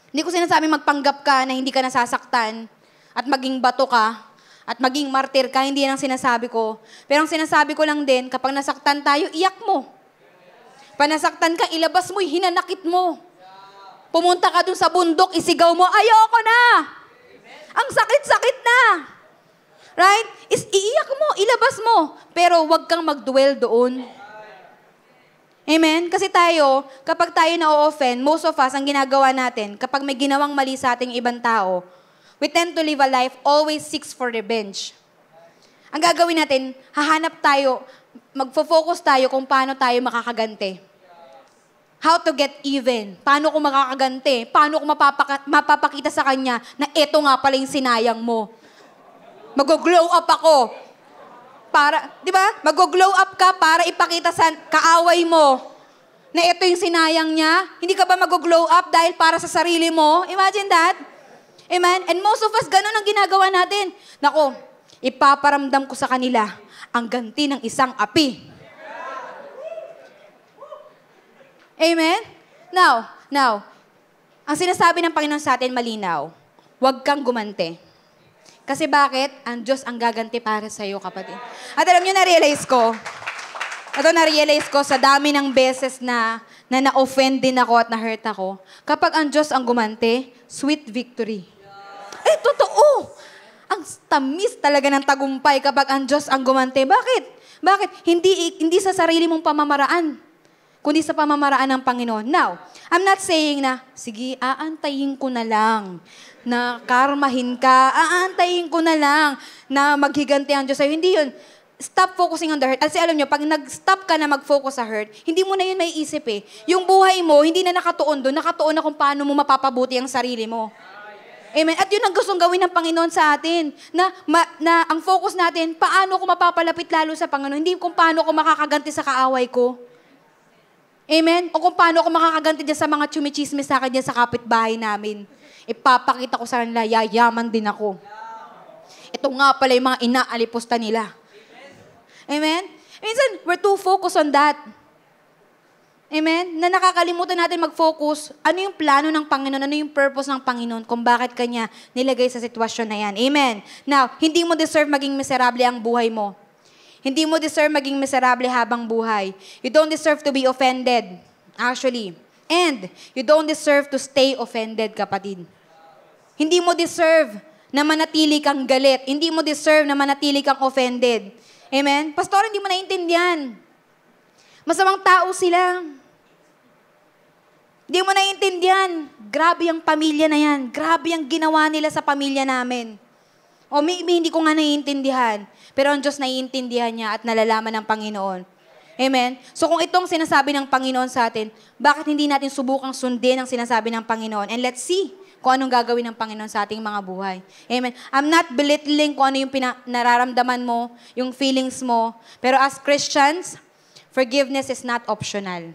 Hindi ko sinasabi magpanggap ka na hindi ka nasasaktan at maging bato ka at maging martir ka, hindi yan ang sinasabi ko. Pero ang sinasabi ko lang din, kapag nasaktan tayo, iyak mo. Panasaktan ka, ilabas mo, hinanakit mo. Pumunta ka dun sa bundok, isigaw mo, ayoko na! Ang sakit-sakit na! Right? Iiyak mo, ilabas mo. Pero huwag kang mag-dwell doon. Amen? Kasi tayo, kapag tayo na-offend, most of us, ang ginagawa natin, kapag may ginawang mali sa ating ibang tao, we tend to live a life always seeks for revenge. Ang gagawin natin, hahanap tayo, magfo-focus tayo kung paano tayo makakaganti. How to get even. Paano ko makakaganti? Paano ko mapapakita sa kanya na eto nga pala yung sinayang mo. Mag-glow up ako. Di ba? Mag-glow up ka para ipakita sa kaaway mo na ito yung sinayang niya. Hindi ka ba mag-glow up dahil para sa sarili mo? Imagine that. Amen? And most of us, ganun ang ginagawa natin. Nako, ipaparamdam ko sa kanila ang ganti ng isang api. Amen? Now, ang sinasabi ng Panginoon sa atin malinaw, huwag kang gumante. Kasi bakit? Ang Diyos ang gaganti para sa iyo, kapatid. At alam niyo, na-realize ko sa dami ng beses na na-offend din ako at na-hurt ako, kapag ang Diyos ang gumante, sweet victory. Eh, totoo. Ang tamis talaga ng tagumpay kapag ang Diyos ang gumante. Bakit? Hindi sa sarili mong pamamaraan, kundi sa pamamaraan ng Panginoon. Now, I'm not saying na, sige, aantayin ko na lang na karmahin ka, aantayin ko na lang na maghiganti ang Diyos sa'yo. Hindi yun. Stop focusing on the hurt. Kasi alam nyo, pag nag-stop ka na mag-focus sa hurt, hindi mo na yun may isip eh. Yung buhay mo, hindi na nakatuon doon. Nakatuon na kung paano mo mapapabuti ang sarili mo. Amen. At yun ang gustong gawin ng Panginoon sa atin. Na ang focus natin, paano ko mapapalapit lalo sa Panginoon. Hindi kung paano ko makakaganti sa kaaway ko. Amen? O kung paano ako makakaganti dyan sa mga chumichismis sa akin dyan sa kapitbahay namin. Ipapakita ko sa kanila, yayaman din ako. Ito nga pala yung mga inaalipusta nila. Amen? Minsan, we're too focused on that. Amen? Na nakakalimutan natin mag-focus, ano yung plano ng Panginoon, ano yung purpose ng Panginoon, kung bakit Kanya nilagay sa sitwasyon na yan. Amen? Now, hindi mo deserve maging miserable ang buhay mo. Hindi mo deserve maging miserable habang buhay. You don't deserve to be offended, actually. And, you don't deserve to stay offended, kapatid. Hindi mo deserve na manatili kang galit. Hindi mo deserve na manatili kang offended. Amen? Pastor, hindi mo naiintindihan. Masamang tao sila. Hindi mo naiintindihan. Grabe ang pamilya na yan. Grabe ang ginawa nila sa pamilya namin. O maybe hindi ko nga naiintindihan. Pero ang Diyos naiintindihan niya at nalalaman ng Panginoon. Amen? So kung itong sinasabi ng Panginoon sa atin, bakit hindi natin subukang sundin ang sinasabi ng Panginoon? And let's see kung anong gagawin ng Panginoon sa ating mga buhay. Amen? I'm not belittling kung ano yung nararamdaman mo, yung feelings mo. Pero as Christians, forgiveness is not optional.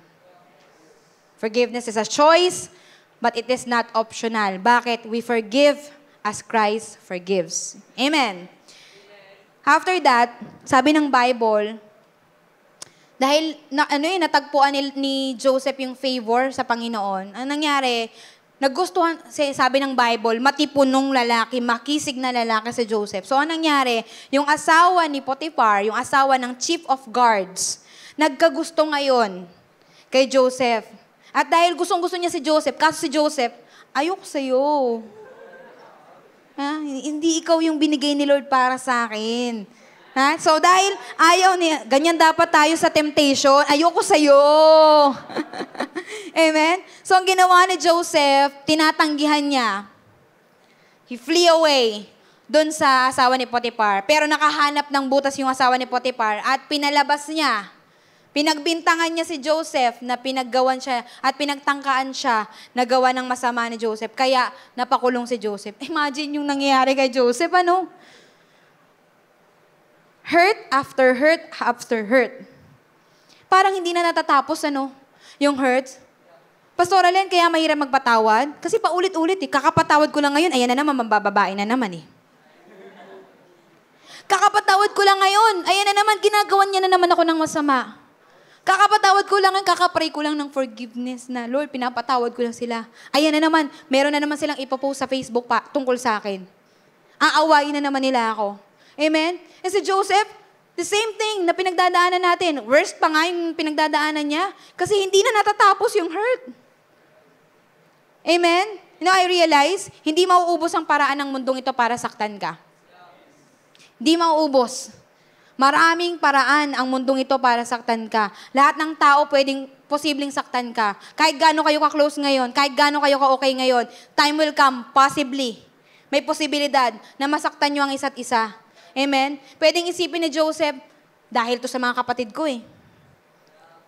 Forgiveness is a choice, but it is not optional. Bakit? We forgive as Christ forgives. Amen. After that, sabi ng Bible, dahil natagpuan ni Joseph yung favor sa Panginoon, ang nangyari, nagustuhan, sabi ng Bible, matipunong lalaki, makisig na lalaki si Joseph. So, anong nangyari? Yung asawa ni Potiphar, yung asawa ng chief of guards, nagkagusto ngayon kay Joseph. At dahil gustong-gusto niya si Joseph, kaso si Joseph, ayoko sa'yo. Ha? Hindi ikaw yung binigay ni Lord para sa akin. Ha? So dahil ayaw niya, ganyan dapat tayo sa temptation, ayoko sa'yo. Amen? So ang ginawa ni Joseph, tinatanggihan niya. He flee away doon sa asawa ni Potiphar. Pero nakahanap ng butas yung asawa ni Potiphar at pinalabas niya. Pinagbintangan niya si Joseph na pinaggawan siya at pinagtangkaan siya na gawa ng masama ni Joseph. Kaya napakulong si Joseph. Imagine yung nangyayari kay Joseph, ano? Hurt after hurt after hurt. Parang hindi na natatapos, ano? Yung hurt. Pastor Alen, kaya mahirap magpatawad? Kasi paulit-ulit eh. Kakapatawad ko lang ngayon, ayan na naman, mambababae na naman eh. Kakapatawad ko lang ngayon, ayan na naman, ginagawan niya na naman ako ng masama. Kakapatawad ko lang, kakapray ko lang ng forgiveness na, Lord, pinapatawad ko lang sila. Ayan na naman, meron na naman silang ipopost sa Facebook pa tungkol sa akin. Aawain na naman nila ako. Amen? And si Joseph, the same thing na pinagdadaanan natin. Worst pa nga yung pinagdadaanan niya kasi hindi na natatapos yung hurt. Amen? You know, I realize, hindi mauubos ang paraan ng mundong ito para saktan ka. Hindi mauubos. Maraming paraan ang mundong ito para saktan ka. Lahat ng tao posibleng saktan ka. Kahit gaano kayo ka-close ngayon, kahit gaano kayo ka-okay ngayon, time will come, possibly. May posibilidad na masaktan nyo ang isa't isa. Amen? Pwedeng isipin ni Joseph, dahil to sa mga kapatid ko eh.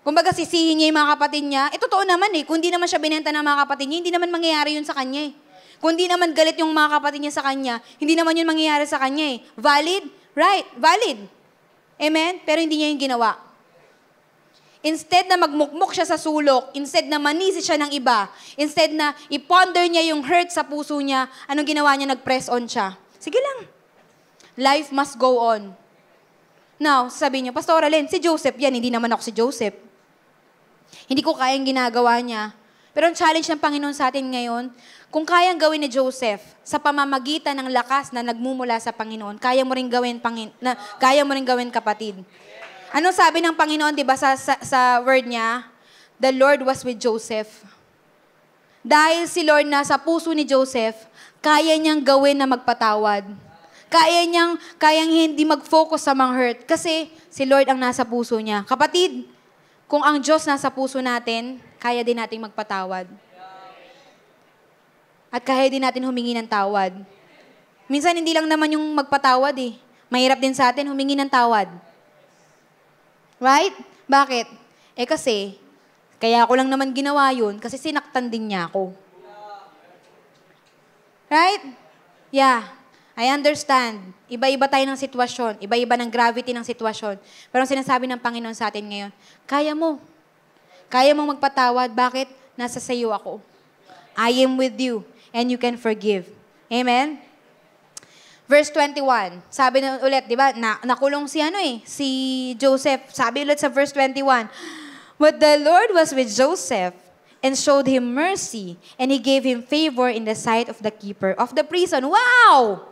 Kumbaga sisihin niya yung mga kapatid niya, totoo naman eh, kung di naman siya binenta ng mga kapatid niya, hindi naman mangyayari yun sa kanya eh. Kung di naman galit yung mga kapatid niya sa kanya, hindi naman yun mangyayari sa kanya eh. Valid? Right, valid. Amen? Pero hindi niya yung ginawa. Instead na magmukmuk siya sa sulok, instead na manisi siya ng iba, instead na iponder niya yung hurt sa puso niya, anong ginawa niya? Nag-press on siya. Sige lang. Life must go on. Now, sabi niyo, Pastor Alen, si Joseph yan, hindi naman ako si Joseph. Hindi ko kayang ginagawa niya. Pero ang challenge ng Panginoon sa atin ngayon, kung kayang gawin ni Joseph sa pamamagitan ng lakas na nagmumula sa Panginoon, kaya mo rin gawin kapatid. Anong sabi ng Panginoon, 'di ba sa word niya? The Lord was with Joseph. Dahil si Lord nasa puso ni Joseph, kaya niyang gawin na magpatawad. Kayang hindi mag-focus sa mga hurt kasi si Lord ang nasa puso niya. Kapatid, kung ang Diyos nasa puso natin, kaya din nating magpatawad. At kaya din natin humingi ng tawad. Minsan, hindi lang naman yung magpatawad eh. Mahirap din sa atin humingi ng tawad. Right? Bakit? Kasi, kaya ako lang naman ginawa yun kasi sinaktan din niya ako. Right? Yeah. I understand. Iba-iba tayo ng sitwasyon. Iba-iba ng gravity ng sitwasyon. Pero ang sinasabi ng Panginoon sa atin ngayon, kaya mo. Kaya mong magpatawad. Bakit? Nasa sayo ako. I am with you. And you can forgive. Amen? Verse 21. Sabi na ulit, di ba? Nakulong si si Joseph. Sabi ulit sa verse 21. But the Lord was with Joseph and showed him mercy, and he gave him favor in the sight of the keeper of the prison. Wow!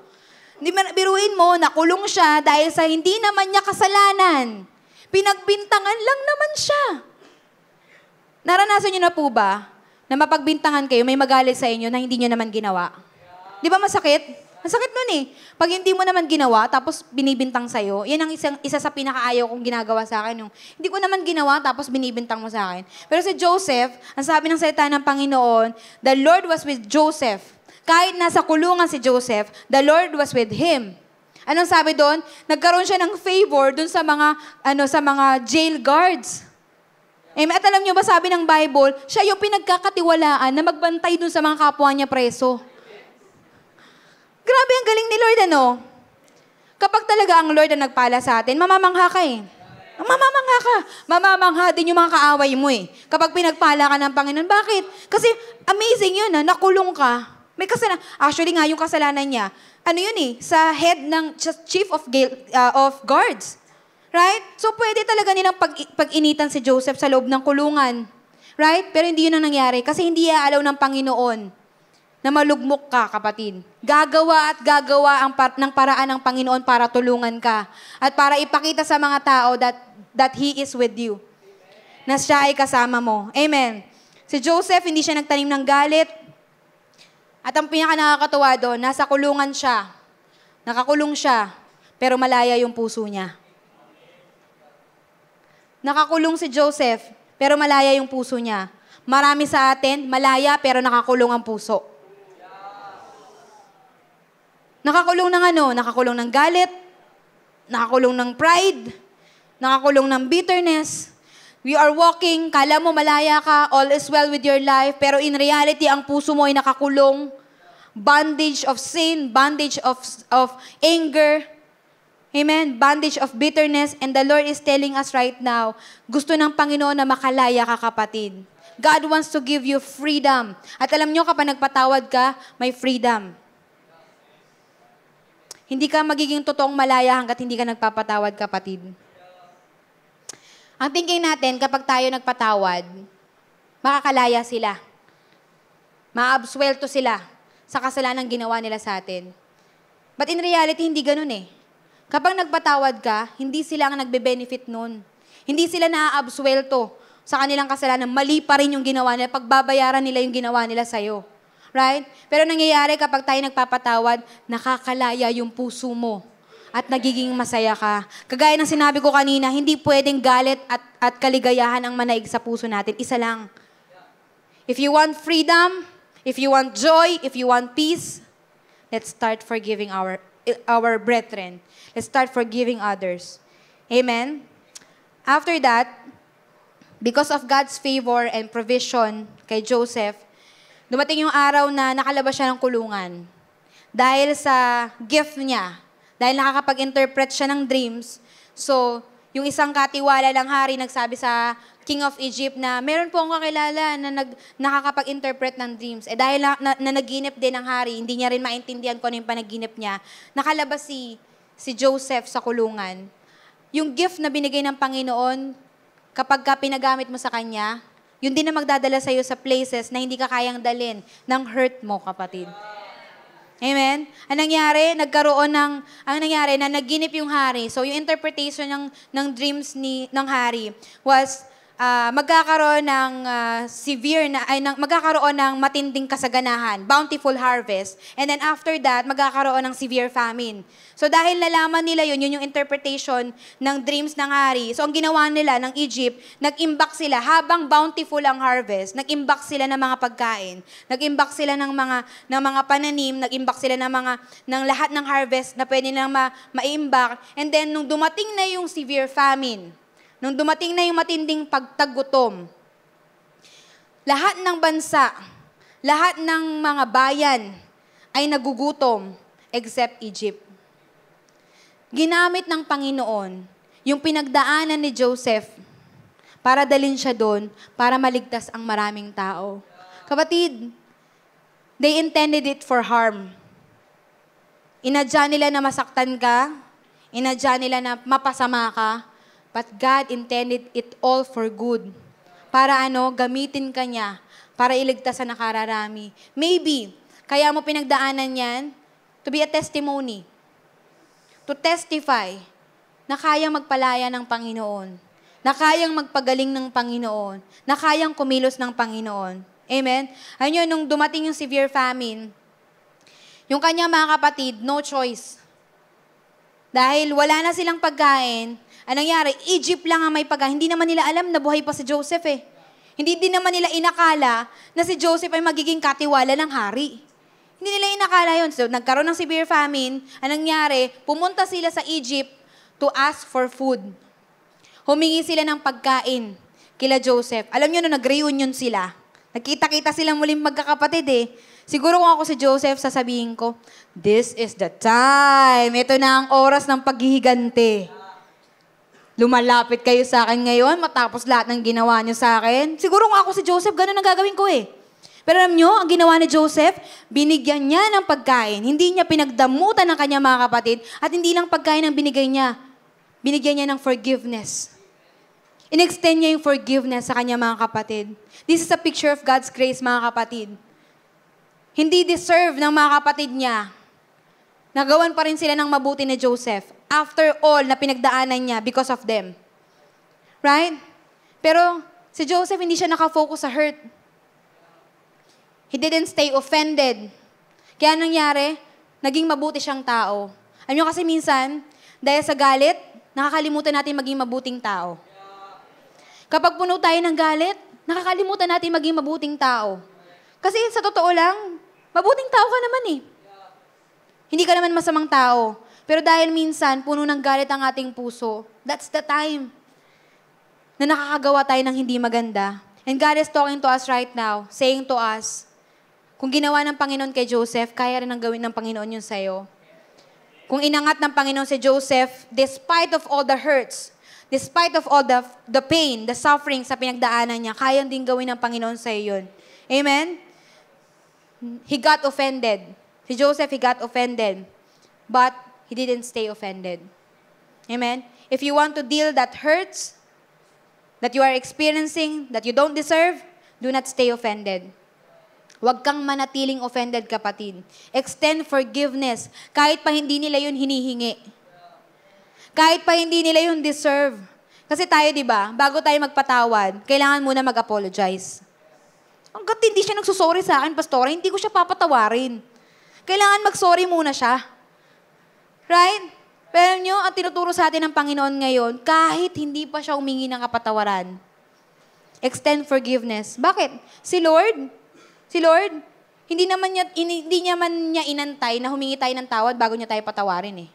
Hindi man, biruin mo, nakulong siya dahil sa hindi naman niya kasalanan. Pinagbintangan lang naman siya. Naranasan niyo na po ba na mapagbintangan kayo, may magalit sa inyo na hindi niyo naman ginawa? Di ba masakit? Masakit nun eh. Pag hindi mo naman ginawa, tapos binibintang sa'yo, yan ang isa sa pinakaayaw kong ginagawa sa akin. Yung, hindi ko naman ginawa, tapos binibintang mo sa akin. Pero si Joseph, ang sabi ng salita ng Panginoon, the Lord was with Joseph. Kahit nasa kulungan si Joseph, the Lord was with him. Anong sabi doon? Nagkaroon siya ng favor doon sa mga jail guards. At alam niyo ba, sabi ng Bible, siya yung pinagkakatiwalaan na magbantay doon sa mga kapwa niya preso. Grabe ang galing ni Lord, ano? Kapag talaga ang Lord ang nagpala sa atin, mamamangha ka eh. Mamamangha ka. Mamamangha din yung mga kaaway mo eh. Kapag pinagpala ka ng Panginoon. Bakit? Kasi amazing yun, nakulong ka. May kasalanan. Actually nga, yung kasalanan niya, ano yun eh, sa head ng chief of guards. Right? So pwede talaga nilang pag-initan si Joseph sa loob ng kulungan. Right? Pero hindi yun ang nangyari kasi hindi iaalaw ng Panginoon na malugmok ka, kapatid. Gagawa at gagawa ng paraan ng Panginoon para tulungan ka. At para ipakita sa mga tao that He is with you. Na siya ay kasama mo. Amen. Si Joseph, hindi siya nagtanim ng galit. At ang pinaka-nakakatuwa doon, nasa kulungan siya. Nakakulong siya, pero malaya yung puso niya. Nakakulong si Joseph, pero malaya yung puso niya. Marami sa atin, malaya, pero nakakulong ang puso. Nakakulong ng Nakakulong ng galit, nakakulong ng pride, nakakulong ng bitterness. We are walking, kala mo malaya ka, all is well with your life, pero in reality, ang puso mo ay nakakulong. Bondage of sin, bondage of anger, amen, bondage of bitterness, and the Lord is telling us right now, gusto ng Panginoon na makalaya ka, kapatid. God wants to give you freedom. At alam nyo, kapag nagpatawad ka, may freedom. Hindi ka magiging totoong malaya hanggat hindi ka nagpapatawad, kapatid. Ang thinking natin, kapag tayo nagpatawad, makakalaya sila. Maabsuelto sila sa kasalanang ginawa nila sa atin. But in reality, hindi ganun eh. Kapag nagpatawad ka, hindi sila ang nagbe-benefit nun. Hindi sila naaabsuelto sa kanilang kasalanan. Mali pa rin yung ginawa nila. Pagbabayaran nila yung ginawa nila sa'yo. Right? Pero nangyayari kapag tayo nagpapatawad, nakakalaya yung puso mo at nagiging masaya ka. Kagaya ng sinabi ko kanina, hindi pwedeng galit at kaligayahan ang manaig sa puso natin. Isa lang. If you want freedom, if you want joy, if you want peace, let's start forgiving our brethren. Let's start forgiving others. Amen? After that, because of God's favor and provision kay Joseph, dumating yung araw na nakalabas siya ng kulungan. Dahil sa gift niya, dahil nakakapag-interpret siya ng dreams, so yung isang katiwala ng hari nagsabi sa King of Egypt na meron po akong kakilala na nakakapag-interpret ng dreams. Dahil na naginip din ng hari, hindi niya rin maintindihan kung ano yung panaginip niya, nakalabas si Joseph sa kulungan. Yung gift na binigay ng Panginoon, kapag ka pinagamit mo sa kanya, yun din na magdadala sa'yo sa places na hindi ka kayang dalin ng hurt mo, kapatid. Amen? Ang nangyari na naginip yung hari. So, yung interpretation ng dreams ng hari was magkakaroon ng magkakaroon ng matinding kasaganahan, bountiful harvest. And then after that, magkakaroon ng severe famine. So dahil nalaman nila yun yung interpretation ng dreams ng hari. So ang ginawa nila ng Egypt, nag-imbak sila habang bountiful ang harvest, nag-imbak sila ng mga pagkain, nag-imbak sila ng mga pananim, nag-imbak sila ng lahat ng harvest na pwede nilang ma-imbak. And then nung dumating na yung severe famine, nung dumating na yung matinding pagtagutom, lahat ng bansa, lahat ng mga bayan ay nagugutom except Egypt. Ginamit ng Panginoon yung pinagdaanan ni Joseph para dalhin siya doon para maligtas ang maraming tao. Kapatid, they intended it for harm. Inadya nila na masaktan ka, inadya nila na mapasama ka, but God intended it all for good. para gamitin ka niya para iligtas sa nakararami. Maybe, kaya mo pinagdaanan yan to be a testimony. To testify na kayang magpalaya ng Panginoon. Na kayang magpagaling ng Panginoon. Na kayang kumilos ng Panginoon. Amen? Ayun yun, nung dumating yung severe famine, yung kanyang mga kapatid, no choice. Dahil wala na silang pagkain, anong nangyari? Egypt lang ang may pagkain. Hindi naman nila alam na buhay pa si Joseph eh. Hindi din naman nila inakala na si Joseph ay magiging katiwala ng hari. Hindi nila inakala yun. So, nagkaroon ng severe famine. Anong nangyari? Pumunta sila sa Egypt to ask for food. Humingi sila ng pagkain kila Joseph. Alam nyo, nag-reunion sila. Nagkita-kita sila muling magkakapatid eh. Siguro kung ako si Joseph, sasabihin ko, this is the time. Ito na ang oras ng paghihigante. Lumalapit kayo sa akin ngayon, matapos lahat ng ginawa niyo sa akin. Siguro kung ako si Joseph, ganun ang gagawin ko eh. Pero alam nyo, ang ginawa ni Joseph, binigyan niya ng pagkain. Hindi niya pinagdamutan ng kanyang mga kapatid at hindi lang pagkain ang binigay niya. Binigyan niya ng forgiveness. In-extend niya yung forgiveness sa kanyang mga kapatid. This is a picture of God's grace, mga kapatid. Hindi deserve ng mga kapatid niya. Nagawan pa rin sila ng mabuti ni Joseph. After all na pinagdaanan niya because of them. Right? Pero si Joseph hindi siya nakafocus sa hurt. He didn't stay offended. Kaya nangyari, naging mabuti siyang tao. Alam niyo kasi minsan, dahil sa galit, nakakalimutan natin maging mabuting tao. Kapag puno tayo ng galit, nakakalimutan natin maging mabuting tao. Kasi sa totoo lang, mabuting tao ka naman eh. Hindi ka naman masamang tao. Pero dahil minsan, puno ng galit ang ating puso, that's the time na nakakagawa tayo ng hindi maganda. And God is talking to us right now, saying to us, kung ginawa ng Panginoon kay Joseph, kaya rin ang gawin ng Panginoon yun sa'yo. Kung inangat ng Panginoon si Joseph, despite of all the hurts, despite of all the pain, the suffering sa pinagdaanan niya, kaya din gawin ng Panginoon sa'yo yun. Amen? He got offended. Si Joseph, he got offended. But he didn't stay offended. Amen? If you want to deal that hurts, that you are experiencing, that you don't deserve, do not stay offended. Huwag kang manatiling offended, kapatid. Extend forgiveness. Kahit pa hindi nila yun hinihingi. Kahit pa hindi nila yun deserve. Kasi tayo, di ba, bago tayo magpatawad, kailangan muna mag-apologize. Hanggat hindi siya nagsusorry sa akin, pastora, hindi ko siya papatawarin. Kailangan mag-sorry muna siya. Right? Pero nyo, ang tinuturo sa atin ng Panginoon ngayon, kahit hindi pa siya humingi ng kapatawaran, extend forgiveness. Bakit? Si Lord, hindi naman niya inantay na humingi tayo ng tawad bago niya tayo patawarin eh.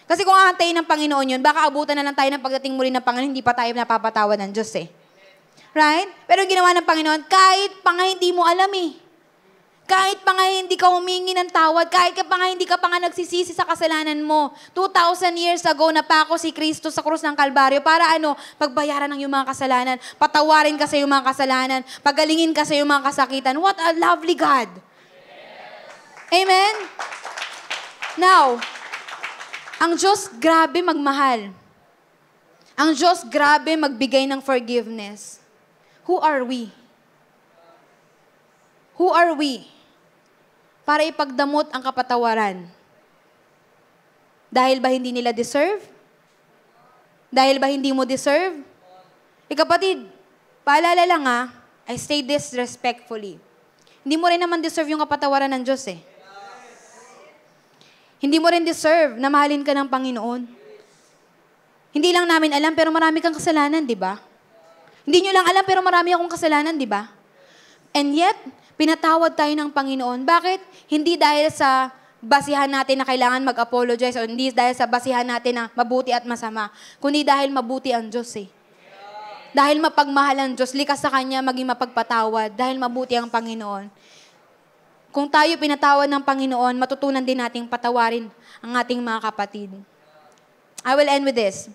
Kasi kung aantayin ng Panginoon yun, baka abutan na lang tayo ng pagdating muli ng Panginoon, hindi pa tayo napapatawad ng Diyos eh. Right? Pero ginawa ng Panginoon, kahit pa nga hindi mo alam eh. Kahit pa nga hindi ka humingi ng tawad, kahit pa nga hindi ka pa nga nagsisisi sa kasalanan mo. 2,000 years ago, napako si Kristo sa krus ng Kalbaryo para pagbayaran ng iyong mga kasalanan, patawarin ka sa iyong mga kasalanan, pagalingin ka sa iyong mga kasakitan. What a lovely God! Amen? Now, ang Diyos grabe magmahal. Ang Diyos grabe magbigay ng forgiveness. Who are we? Who are we? Para ipagdamot ang kapatawaran. Dahil ba hindi nila deserve? Dahil ba hindi mo deserve? Kapatid, paalala lang I say this respectfully. Hindi mo rin naman deserve yung kapatawaran ng Diyos eh. Hindi mo rin deserve na mahalin ka ng Panginoon. Hindi lang namin alam, pero marami kang kasalanan, di ba? Hindi nyo lang alam, pero marami akong kasalanan, di ba? And yet, pinatawad tayo ng Panginoon. Bakit? Hindi dahil sa basihan natin na kailangan mag-apologize o hindi dahil sa basihan natin na mabuti at masama, kundi dahil mabuti ang Diyos eh. Dahil mapagmahal ang Diyos, likas sa Kanya maging mapagpatawad dahil mabuti ang Panginoon. Kung tayo pinatawad ng Panginoon, matutunan din nating patawarin ang ating mga kapatid. I will end with this.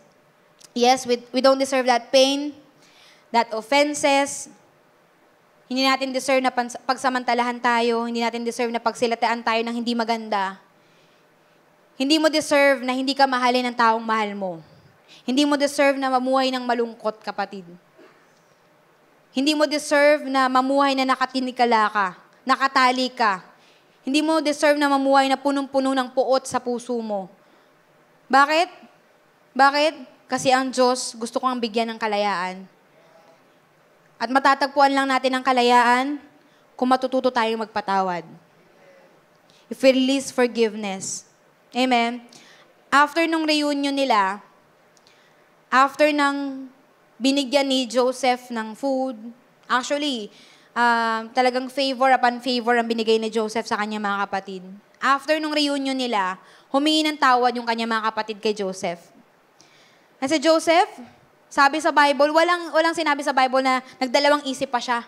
Yes, we don't deserve that pain, that offenses. Hindi natin deserve na pagsamantalahan tayo. Hindi natin deserve na pagsilataan tayo ng hindi maganda. Hindi mo deserve na hindi ka mahalin ng taong mahal mo. Hindi mo deserve na mamuhay ng malungkot, kapatid. Hindi mo deserve na mamuhay na nakatinikala ka, nakatali ka. Hindi mo deserve na mamuhay na punong-puno ng puot sa puso mo. Bakit? Bakit? Kasi ang Diyos gusto kong bigyan ng kalayaan. At matatagpuan lang natin ang kalayaan kung matututo tayong magpatawad. If we release forgiveness. Amen? After nung reunion nila, after nang binigyan ni Joseph ng food, actually, talagang favor upon favor ang binigay ni Joseph sa kanyang mga kapatid. After nung reunion nila, humingi ng tawad yung kanyang mga kapatid kay Joseph. Kasi Joseph, sabi sa Bible, walang sinabi sa Bible na nagdalawang isip pa siya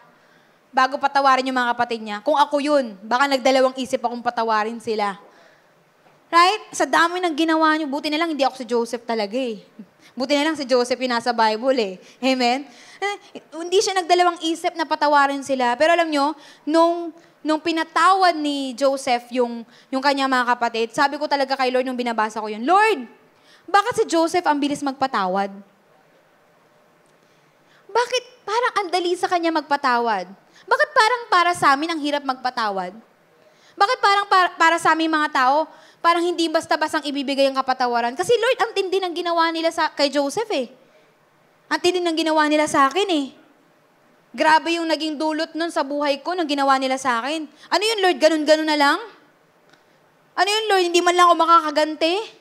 bago patawarin yung mga kapatid niya. Kung ako yun, baka nagdalawang isip akong patawarin sila. Right? Sa dami ng ginawa niyo, buti na lang hindi ako si Joseph talaga eh. Buti na lang si Joseph yung nasa Bible eh. Amen? Hindi siya nagdalawang isip na patawarin sila. Pero alam nyo, nung pinatawad ni Joseph yung kanyang mga kapatid, sabi ko talaga kay Lord nung binabasa ko yun, Lord, bakit si Joseph ang bilis magpatawad? Bakit parang ang dali sa kanya magpatawad? Bakit parang para sa amin ang hirap magpatawad? Bakit parang para sa aming mga tao, parang hindi basta-bastang ibibigay ang kapatawaran? Kasi Lord, ang tindi ng ginawa nila kay Joseph eh. Ang tindi ng ginawa nila sa akin eh. Grabe yung naging dulot nun sa buhay ko nang ginawa nila sa akin. Ano yun Lord, ganun-ganun na lang? Ano yun Lord, hindi man lang ako makakaganti?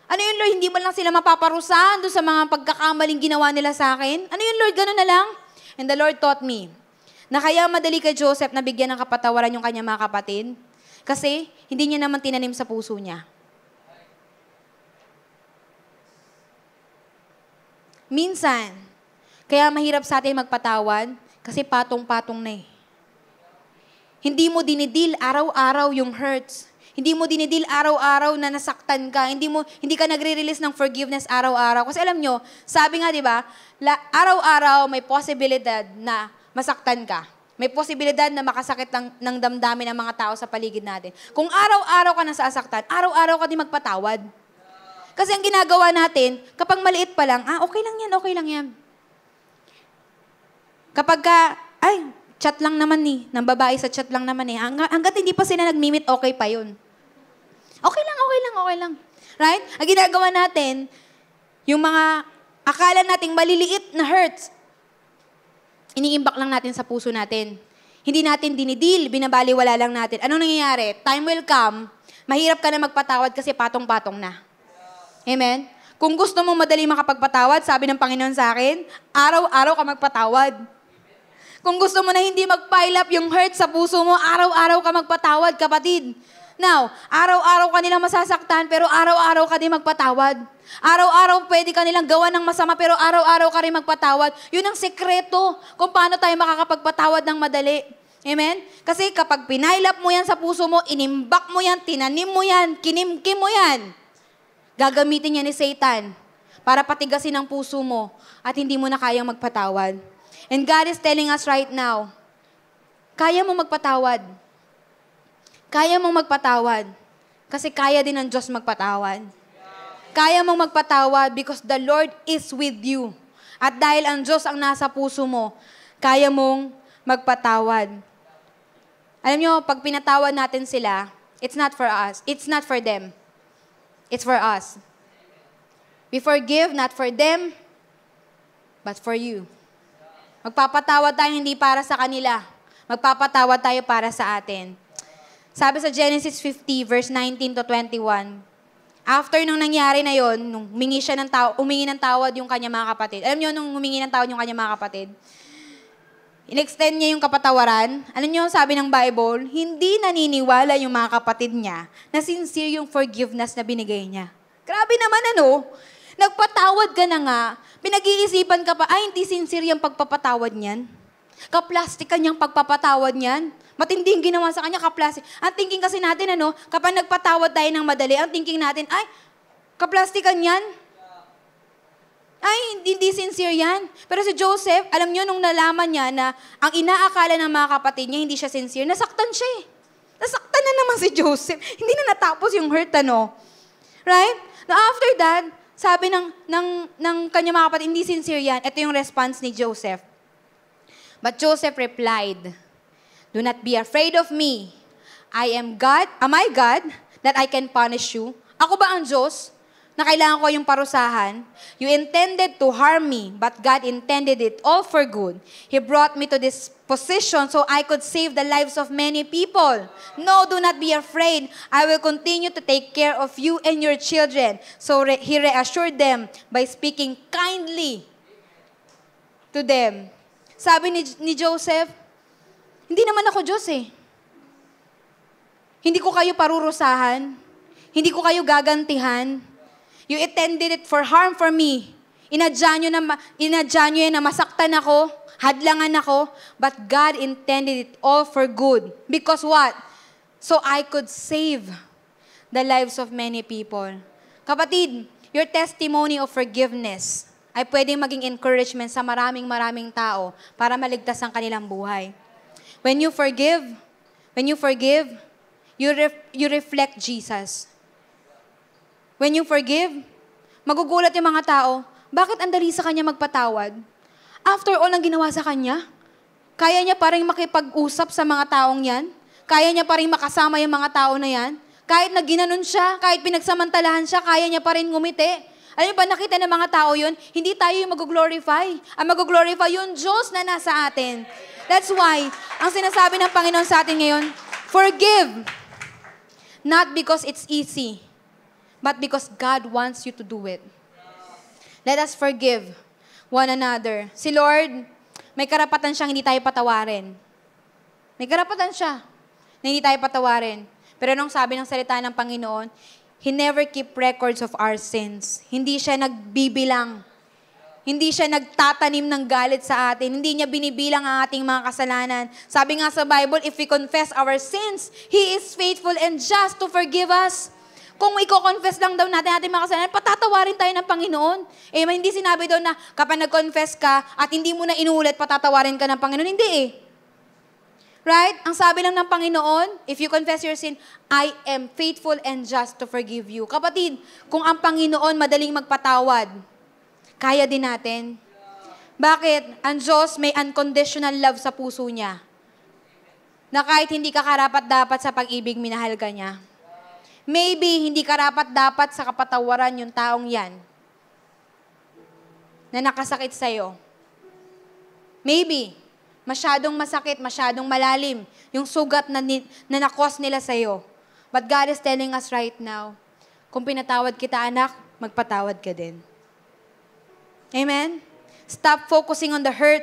Ano yun, Lord? Hindi man lang sila mapaparusahan doon sa mga pagkakamaling ginawa nila sa akin? Ano yun, Lord? Ganun na lang? And the Lord taught me na kaya madali kay Joseph na bigyan ng kapatawaran yung kanyang mga kapatid kasi hindi niya naman tinanim sa puso niya. Minsan, kaya mahirap sa atin magpatawad kasi patong-patong na eh. Hindi mo dinidil araw-araw yung hurts. Hindi mo dinidil araw-araw na nasaktan ka. Hindi ka nagre-release ng forgiveness araw-araw. Kasi alam nyo, sabi nga, di ba, araw-araw may posibilidad na masaktan ka. May posibilidad na makasakit ng damdamin ng mga tao sa paligid natin. Kung araw-araw ka nasasaktan, araw-araw ka din magpatawad. Kasi ang ginagawa natin, kapag maliit pa lang, okay lang yan, okay lang yan. Kapag chat lang naman eh, ng babae sa chat lang naman eh, hanggat hindi pa sila nagmimit, okay pa yun. Okay lang. Right? Ang ginagawa natin, yung mga akala nating maliliit na hurts, iniimbak lang natin sa puso natin. Hindi natin dinidil, binabaliwala lang natin. Anong nangyayari? Time will come, mahirap ka na magpatawad kasi patong-patong na. Amen? Kung gusto mo madali makapagpatawad, sabi ng Panginoon sa akin, araw-araw ka magpatawad. Kung gusto mo na hindi mag-pile up yung hurt sa puso mo, araw-araw ka magpatawad, kapatid. Now, araw-araw ka nilang masasaktan, pero araw-araw ka din magpatawad. Araw-araw pwede ka nilang gawa ng masama, pero araw-araw ka rin magpatawad. Yun ang sekreto kung paano tayo makakapagpatawad ng madali. Amen? Kasi kapag pinail up mo yan sa puso mo, inimbak mo yan, tinanim mo yan, kinimkim mo yan, gagamitin yan ni Satan para patigasin ang puso mo at hindi mo na kayang magpatawad. And God is telling us right now, kaya mo magpatawad. Kaya mong magpatawad. Kasi kaya din ng Diyos magpatawad. Kaya mong magpatawad because the Lord is with you. At dahil ang Diyos ang nasa puso mo, kaya mong magpatawad. Alam nyo, pag pinatawad natin sila, it's not for us. It's not for them. It's for us. We forgive not for them, but for you. Magpapatawad tayo hindi para sa kanila. Magpapatawad tayo para sa atin. Sabi sa Genesis 50, verse 19 to 21, after nung nangyari na yon, nung humingi ng tawad yung kanyang mga kapatid. Alam niyo, nung humingi ng tawad yung kanyang mga kapatid, in-extend niya yung kapatawaran. Alam niyo, sabi ng Bible, hindi naniniwala yung mga kapatid niya na sincere yung forgiveness na binigay niya. Grabe naman nagpatawad ka na nga, pinag-iisipan ka pa, hindi sincere yung pagpapatawad niyan. Kaplastikan niyang pagpapatawad niyan. Matindi yung ginawa sa kanya, kaplastik. Ang thinking kasi natin, kapag nagpatawad tayo ng madali, ang thinking natin, kaplastikan yan. Hindi sincere yan. Pero si Joseph, alam niyo, nung nalaman niya na ang inaakala ng mga kapatid niya, hindi siya sincere, nasaktan siya eh. Nasaktan na naman si Joseph. Hindi na natapos yung hurt, Right? Now after that, sabi ng kanyang mga kapatid, hindi sincere yan. Ito yung response ni Joseph. But Joseph replied, "Do not be afraid of me. I am God. Am I God that I can punish you? Ako ba ang Diyos na kailangan ko yung parusahan? You intended to harm me, but God intended it all for good. He brought me to this position so I could save the lives of many people. No, do not be afraid. I will continue to take care of you and your children." So he reassured them by speaking kindly to them. Sabi ni Joseph, hindi naman ako Diyos eh. Hindi ko kayo parurusahan. Hindi ko kayo gagantihan. You intended it for harm for me. Inadya nyo na masaktan ako, hadlangan ako, but God intended it all for good. Because what? So I could save the lives of many people. Kapatid, your testimony of forgiveness ay pwedeng maging encouragement sa maraming tao para maligtas ang kanilang buhay. When you forgive, you reflect Jesus. When you forgive, magugulat yung mga tao, bakit ang dali sa kanya magpatawad? After all ang ginawa sa kanya, kaya niya pa rin makipag-usap sa mga taong yan? Kaya niya pa rin makasama yung mga tao na yan? Kahit na ginanon siya, kahit pinagsamantalahan siya, kaya niya pa rin ngumiti. Alam niyo ba, nakita ng mga tao yun, hindi tayo yung mag-glorify. Ang mag-glorify yung Diyos na nasa atin. That's why, ang sinasabi ng Panginoon sa atin ngayon, forgive. Not because it's easy, but because God wants you to do it. Let us forgive one another. Si Lord, may karapatan siyang hindi tayo patawarin. May karapatan siya na hindi tayo patawarin. Pero anong sabi ng salita ng Panginoon? He never keep records of our sins. Hindi siya nagbibilang. Hindi siya nagtatanim ng galit sa atin. Hindi niya binibilang ang ating mga kasalanan. Sabi nga sa Bible, if we confess our sins, He is faithful and just to forgive us. Kung i-confess lang daw natin ating mga kasalanan, patatawarin tayo ng Panginoon. Eh, hindi sinabi daw na kapag nag-confess ka at hindi mo na inulit, patatawarin ka ng Panginoon. Hindi eh. Right? Ang sabi lang ng Panginoon, if you confess your sin, I am faithful and just to forgive you. Kapatid, kung ang Panginoon madaling magpatawad, kaya din natin. Bakit? Ang Diyos may unconditional love sa puso niya. Na kahit hindi ka karapat-dapat sa pag-ibig, minahal ka niya. Maybe, hindi karapat-dapat sa kapatawaran yung taong yan na nakasakit sa'yo. Maybe, masyadong masakit, masyadong malalim yung sugat na nakos nila sa'yo. But God is telling us right now, kung pinatawad kita, anak, magpatawad ka din. Amen? Stop focusing on the hurt.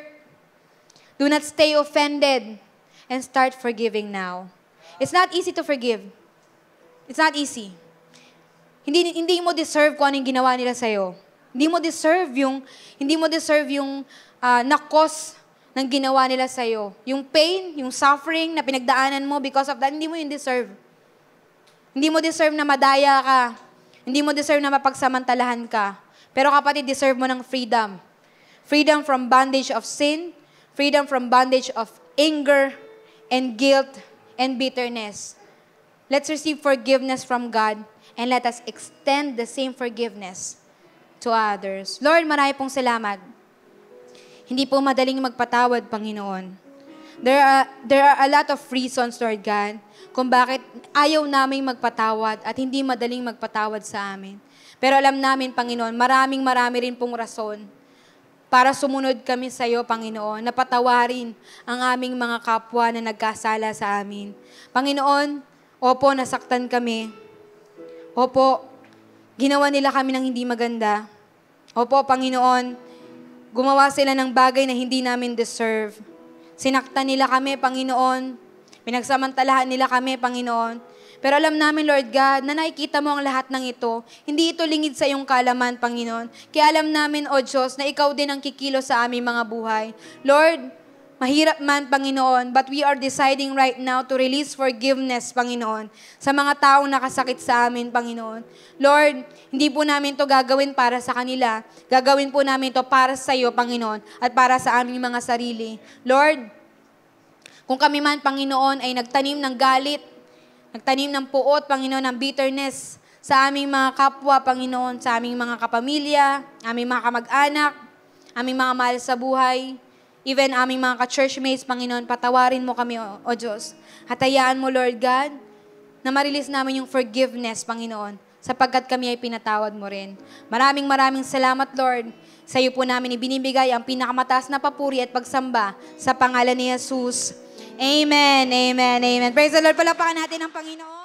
Do not stay offended. And start forgiving now. It's not easy to forgive. It's not easy. Hindi mo deserve kung anong ginawa nila sa'yo. Hindi mo deserve yung nakos ng ginawa nila sa'yo. Yung pain, yung suffering na pinagdaanan mo because of that, hindi mo yung deserve. Hindi mo deserve na madaya ka. Hindi mo deserve na mapagsamantalahan ka. Pero kapatid, deserve mo ng freedom. Freedom from bondage of sin, freedom from bondage of anger and guilt and bitterness. Let's receive forgiveness from God and let us extend the same forgiveness to others. Lord, marami pong salamat. Hindi po madaling magpatawad, Panginoon. There are a lot of reasons, Lord God, kung bakit ayaw naming magpatawad at hindi madaling magpatawad sa amin. Pero alam namin, Panginoon, marami rin pong rason para sumunod kami sa iyo, Panginoon, na patawarin ang aming mga kapwa na nagkasala sa amin. Panginoon, opo, nasaktan kami. Opo, ginawa nila kami ng hindi maganda. Opo, Panginoon, gumawa sila ng bagay na hindi namin deserve. Sinaktan nila kami, Panginoon. Pinagsamantalahan nila kami, Panginoon. Pero alam namin, Lord God, na nakikita mo ang lahat ng ito. Hindi ito lingid sa iyong kalaman, Panginoon. Kaya alam namin, O Diyos, na ikaw din ang kikilo sa aming mga buhay. Lord, mahirap man, Panginoon, but we are deciding right now to release forgiveness, Panginoon, sa mga taong nakasakit sa amin, Panginoon. Lord, hindi po namin to gagawin para sa kanila. Gagawin po namin to para sa iyo, Panginoon, at para sa aming mga sarili. Lord, kung kami man, Panginoon, ay nagtanim ng galit, nagtanim ng puot, Panginoon, ng bitterness sa aming mga kapwa, Panginoon, sa aming mga kapamilya, aming mga kamag-anak, aming mga mahal sa buhay. Even aming mga ka-churchmates, Panginoon, patawarin mo kami, O Diyos. At hayaan mo, Lord God, na marilis namin yung forgiveness, Panginoon, sapagkat kami ay pinatawad mo rin. Maraming salamat, Lord. Sa iyo po namin ibinibigay ang pinakamataas na papuri at pagsamba sa pangalan ni Jesus. Amen, amen, amen. Praise the Lord. Palapakan natin ang Panginoon.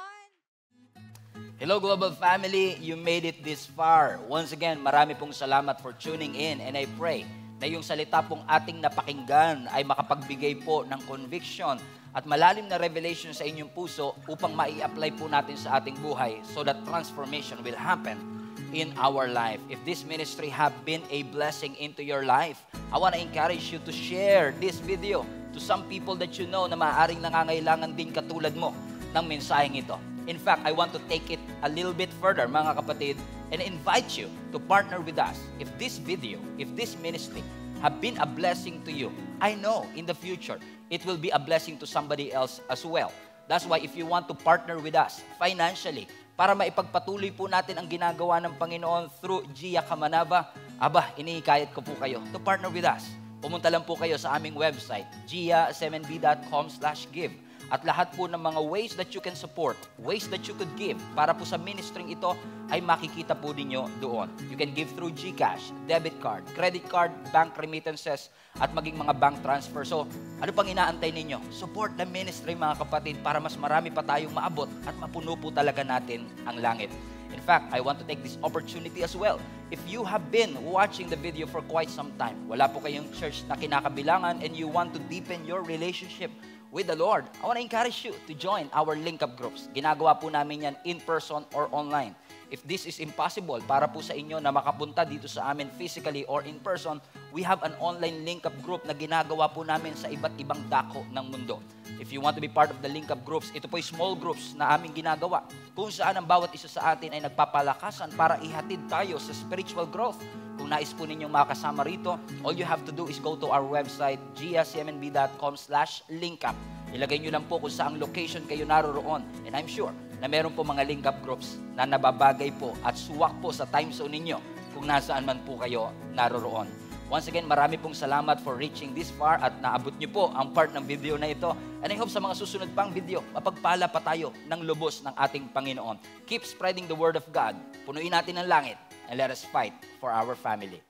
Hello Global Family, you made it this far. Once again, marami pong salamat for tuning in and I pray na yung salita pong ating napakinggan ay makapagbigay po ng conviction at malalim na revelation sa inyong puso upang mai-apply po natin sa ating buhay so that transformation will happen in our life. If this ministry have been a blessing into your life, I want to encourage you to share this video to some people that you know na maaaring nangangailangan din katulad mo ng mensaheng ito. In fact, I want to take it a little bit further, mga kapatid, and invite you to partner with us. If this video, if this ministry have been a blessing to you, I know in the future, it will be a blessing to somebody else as well. That's why if you want to partner with us financially, para maipagpatuloy po natin ang ginagawa ng Panginoon through Gia Kamanava, inihikayat ko po kayo to partner with us. Pumunta lang po kayo sa aming website, gia7b.com/give. At lahat po ng mga ways that you can support, ways that you could give para po sa ministering ito ay makikita po ninyo doon. You can give through GCash, debit card, credit card, bank remittances, at maging mga bank transfer. So, ano pang inaantay ninyo? Support the ministry mga kapatid para mas marami pa tayong maabot at mapuno po talaga natin ang langit. In fact, I want to take this opportunity as well. If you have been watching the video for quite some time, wala po kayong church na kinakabilangan and you want to deepen your relationship with the Lord, I want to encourage you to join our link-up groups. Ginagawa po namin yan in person or online. If this is impossible para po sa inyo na makapunta dito sa amin physically or in person, we have an online link-up group na ginagawa po namin sa iba't ibang dako ng mundo. If you want to be part of the link-up groups, ito po ay small groups na aming ginagawa kung saan ang bawat isa sa atin ay nagpapalakasan para ihatid tayo sa spiritual growth. Kung nais po ninyong makasama rito, all you have to do is go to our website, gia7b.com/linkup. Ilagay nyo lang po kung saang location kayo naroroon. And I'm sure na meron po mga link-up groups na nababagay po at suwak po sa time zone ninyo kung nasaan man po kayo naroroon. Once again, marami pong salamat for reaching this far at naabot nyo po ang part ng video na ito. And I hope sa mga susunod pang video, mapagpala pa tayo ng lubos ng ating Panginoon. Keep spreading the word of God. Punuin natin ang langit and let us fight for our family.